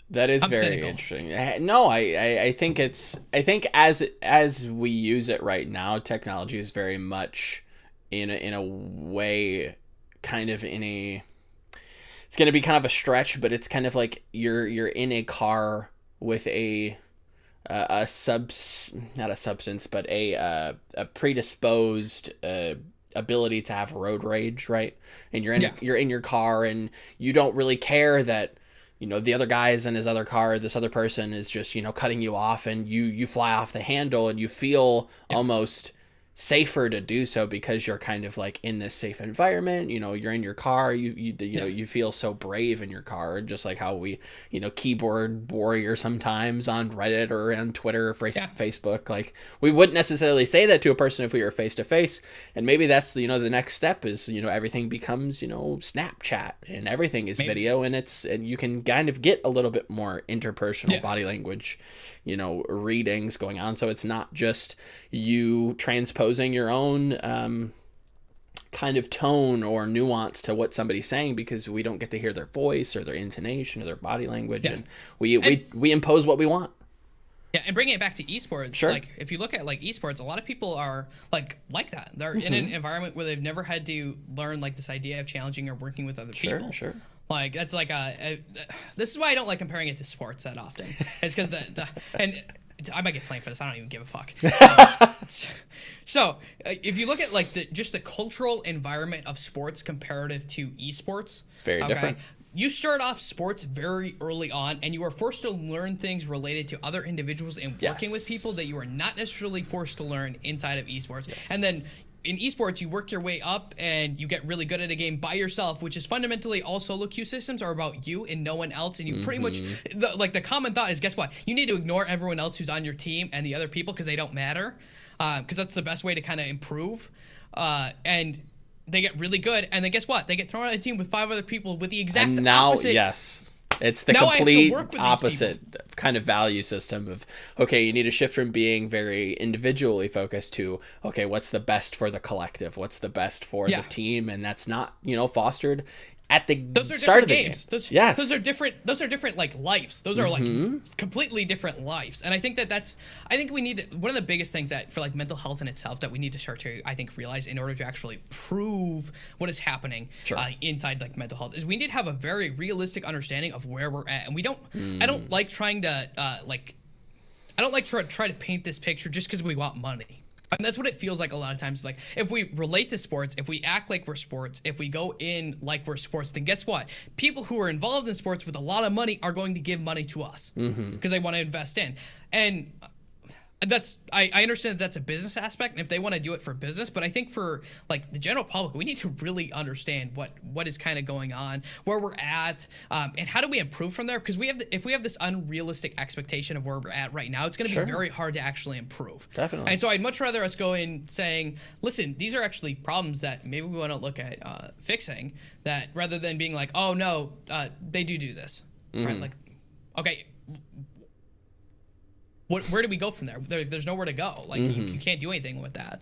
That is very interesting. No, I think as we use it right now, technology is very much in a way, kind of in a, it's going to be kind of a stretch, but it's kind of like you're in a car with not a substance, but a predisposed ability to have road rage, right? And you're in your car, and you don't really care that, you know, the other guy's in his other car, this other person is just, you know, cutting you off, and you fly off the handle, and you feel almost safer to do so because you're kind of like in this safe environment. You know, you're in your car, you know, you feel so brave in your car, just like how we, you know, keyboard warrior sometimes on Reddit or on Twitter or Facebook. Like, we wouldn't necessarily say that to a person if we were face to face. And maybe that's, you know, the next step is, you know, everything becomes, you know, Snapchat, and everything is video, and you can kind of get a little bit more interpersonal body language, you know, readings going on. So it's not just you transposing your own kind of tone or nuance to what somebody's saying, because we don't get to hear their voice or their intonation or their body language, and we impose what we want. Yeah, and bringing it back to esports, like, if you look at like esports, a lot of people are like that. They're in an environment where they've never had to learn like this idea of challenging or working with other people. Like, that's like this is why I don't like comparing it to sports that often. It's because and I might get flamed for this. I don't even give a fuck. So if you look at like just the cultural environment of sports comparative to esports, very different. You start off sports very early on, and you are forced to learn things related to other individuals and working with people that you are not necessarily forced to learn inside of esports. And then in esports, you work your way up and you get really good at a game by yourself, which is fundamentally all solo queue systems are about you and no one else. And you pretty much, the common thought is, guess what? You need to ignore everyone else who's on your team and the other people, because they don't matter. Because that's the best way to kind of improve. And they get really good. And then guess what? They get thrown on a team with 5 other people with the exact opposite. It's the complete opposite kind of value system of, okay, you need to shift from being very individually focused to, okay, what's the best for the collective? What's the best for the team? And that's not, you know, fostered at the start of the game. Those are different like lives. Those are like completely different lives. And I think I think we need to, one of the biggest things that for like mental health in itself that we need to start to, I think, realize in order to actually prove what is happening inside like mental health is we need to have a very realistic understanding of where we're at. And we don't, I don't like trying to I don't like to try to paint this picture just because we want money. And that's what it feels like a lot of times. Like, if we relate to sports, if we act like we're sports, if we go in like we're sports, then guess what? People who are involved in sports with a lot of money are going to give money to us because they want to invest in. And that's, I understand that that's a business aspect, and if they want to do it for business, but I think for like the general public, we need to really understand what is kind of going on, where we're at, and how do we improve from there? Because if we have this unrealistic expectation of where we're at right now, it's going to be very hard to actually improve. Definitely. And so I'd much rather us go in saying, listen, these are actually problems that maybe we want to look at fixing, that rather than being like, oh no, they do this, right? Like, okay, where do we go from there? There's nowhere to go. Like, you can't do anything with that.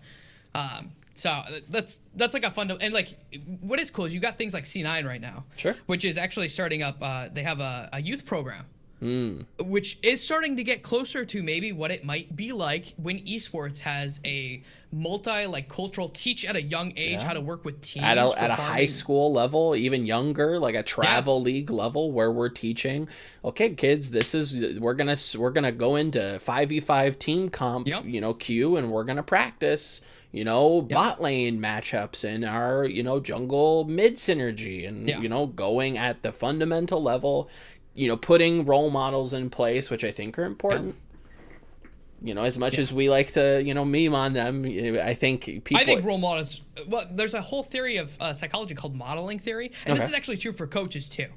So that's like a fun, and like what is cool is you got things like C9 right now, Sure. which is actually starting up. They have a youth program, which is starting to get closer to maybe what it might be like when esports has a cultural teach at a young age how to work with teams at a high school level, even younger, like a travel league level, where we're teaching, okay, kids, we're gonna go into 5v5 team comp, queue, and we're gonna practice bot lane matchups and our jungle mid synergy, and going at the fundamental level, putting role models in place, which I think are important. As much as we like to, meme on them, I think role models, well, there's a whole theory of psychology called modeling theory. And this is actually true for coaches too.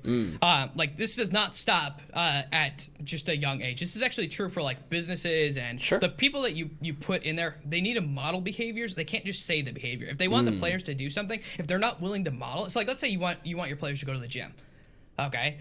Like this does not stop at just a young age. This is actually true for like businesses and the people that you put in there. They need to model behaviors. They can't just say the behavior. If they want the players to do something, if they're not willing to model, it's like, let's say you want your players to go to the gym. Okay.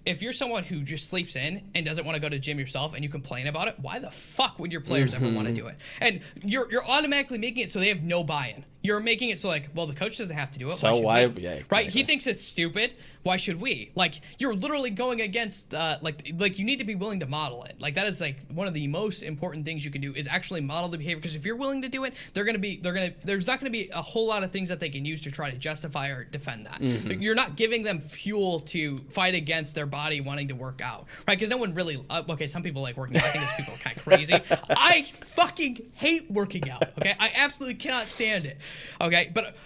If you're someone who just sleeps in and doesn't want to go to the gym yourself and you complain about it, why the fuck would your players ever want to do it? And you're automatically making it so they have no buy-in. You're making it so like, well, the coach doesn't have to do it. So why exactly. Right? He thinks it's stupid. Why should we? Like, you're literally going against like you need to be willing to model it. Like that is like one of the most important things you can do is actually model the behavior, because if you're willing to do it, there's not gonna be a whole lot of things that they can use to try to justify or defend that. You're not giving them fuel to fight against their body wanting to work out, right? Because no one really okay, some people like working out. I think those people are kind of crazy. I fucking hate working out. Okay, I absolutely cannot stand it. Okay, but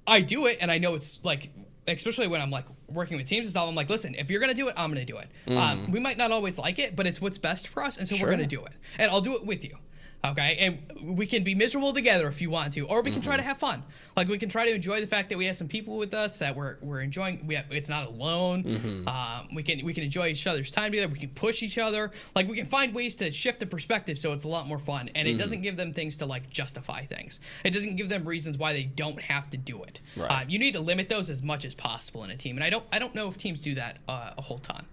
I do it, and I know it's like, especially when I'm like working with teams and stuff, I'm like, listen, if you're gonna do it, I'm gonna do it. We might not always like it, but it's what's best for us, and so we're gonna do it, and I'll do it with you. Okay, and we can be miserable together if you want to, or we can try to have fun. Like we can try to enjoy the fact that we have some people with us that we're enjoying. It's not alone. We can enjoy each other's time together. We can push each other. Like we can find ways to shift the perspective so it's a lot more fun, and it doesn't give them things to like justify things. It doesn't give them reasons why they don't have to do it. Right. You need to limit those as much as possible in a team, and I don't know if teams do that a whole ton.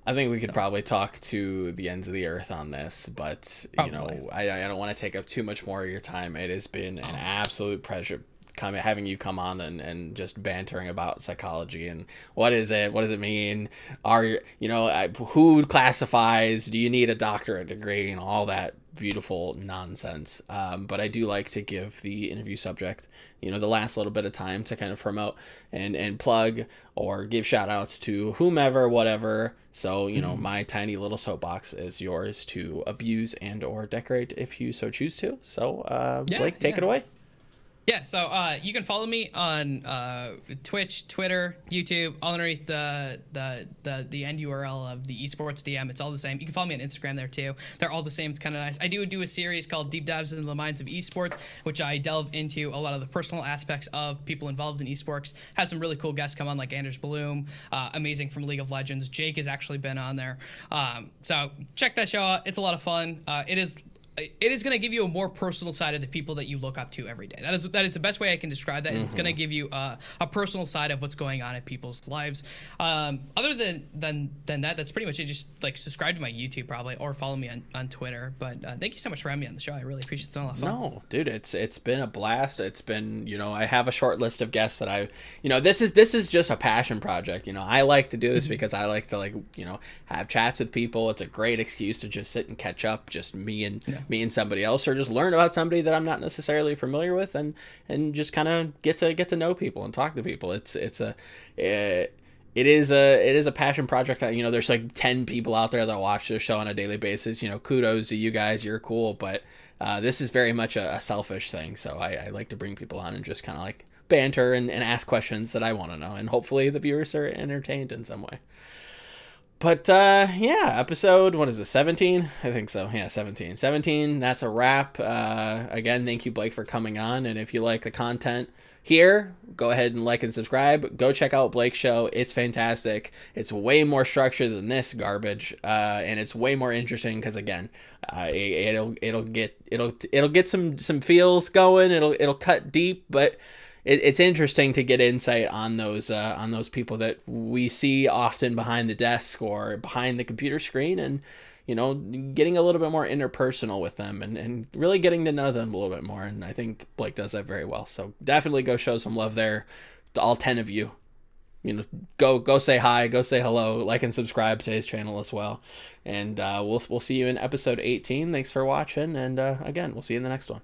I think we could probably talk to the ends of the earth on this, but I don't want to take up too much more of your time. It has been an absolute pleasure having you come on and just bantering about psychology and what does it mean? Who classifies? Do you need a doctorate degree and all that beautiful nonsense? But I do like to give the interview subject the last little bit of time to kind of promote and plug or give shout outs to whomever, whatever. So my tiny little soapbox is yours to abuse and or decorate if you so choose to. So Blake, take it away. Yeah, so you can follow me on Twitch, Twitter, YouTube, all underneath the end URL of the esports DM. It's all the same. You can follow me on Instagram there too. They're all the same. It's kind of nice. I do a series called Deep Dives into the Minds of Esports, which I delve into a lot of the personal aspects of people involved in esports. Have some really cool guests come on, like Anders Bloom, amazing from League of Legends. Jake has actually been on there. So check that show out. It's a lot of fun. It is going to give you a more personal side of the people that you look up to every day. That is the best way I can describe that. It's going to give you a personal side of what's going on in people's lives. Other than that, that's pretty much it. Just like subscribe to my YouTube probably, or follow me on Twitter. But thank you so much for having me on the show. I really appreciate it. It's been a lot of fun. No, dude, it's been a blast. It's been I have a short list of guests that this is just a passion project. I like to do this because I like to have chats with people. It's a great excuse to just sit and catch up, just me and somebody else, or just learn about somebody that I'm not necessarily familiar with, and just kind of get to know people and talk to people. It is a passion project. There's like 10 people out there that watch this show on a daily basis. Kudos to you guys, you're cool, but this is very much a selfish thing. So I like to bring people on and just kind of like banter and ask questions that I want to know, and hopefully the viewers are entertained in some way. But, episode, what is it, 17? I think so. Yeah, 17. 17, that's a wrap. Again, thank you, Blake, for coming on. And if you like the content here, go ahead and like and subscribe. Go check out Blake's show. It's fantastic. It's way more structured than this garbage. And it's way more interesting because, again, it'll get some feels going. It'll cut deep, but it's interesting to get insight on those people that we see often behind the desk or behind the computer screen, and you know, getting a little bit more interpersonal with them and really getting to know them a little bit more. And I think Blake does that very well. So definitely go show some love there to all 10 of you. You know, go say hi, go say hello, like and subscribe to his channel as well. And we'll see you in episode 18. Thanks for watching. And again, we'll see you in the next one.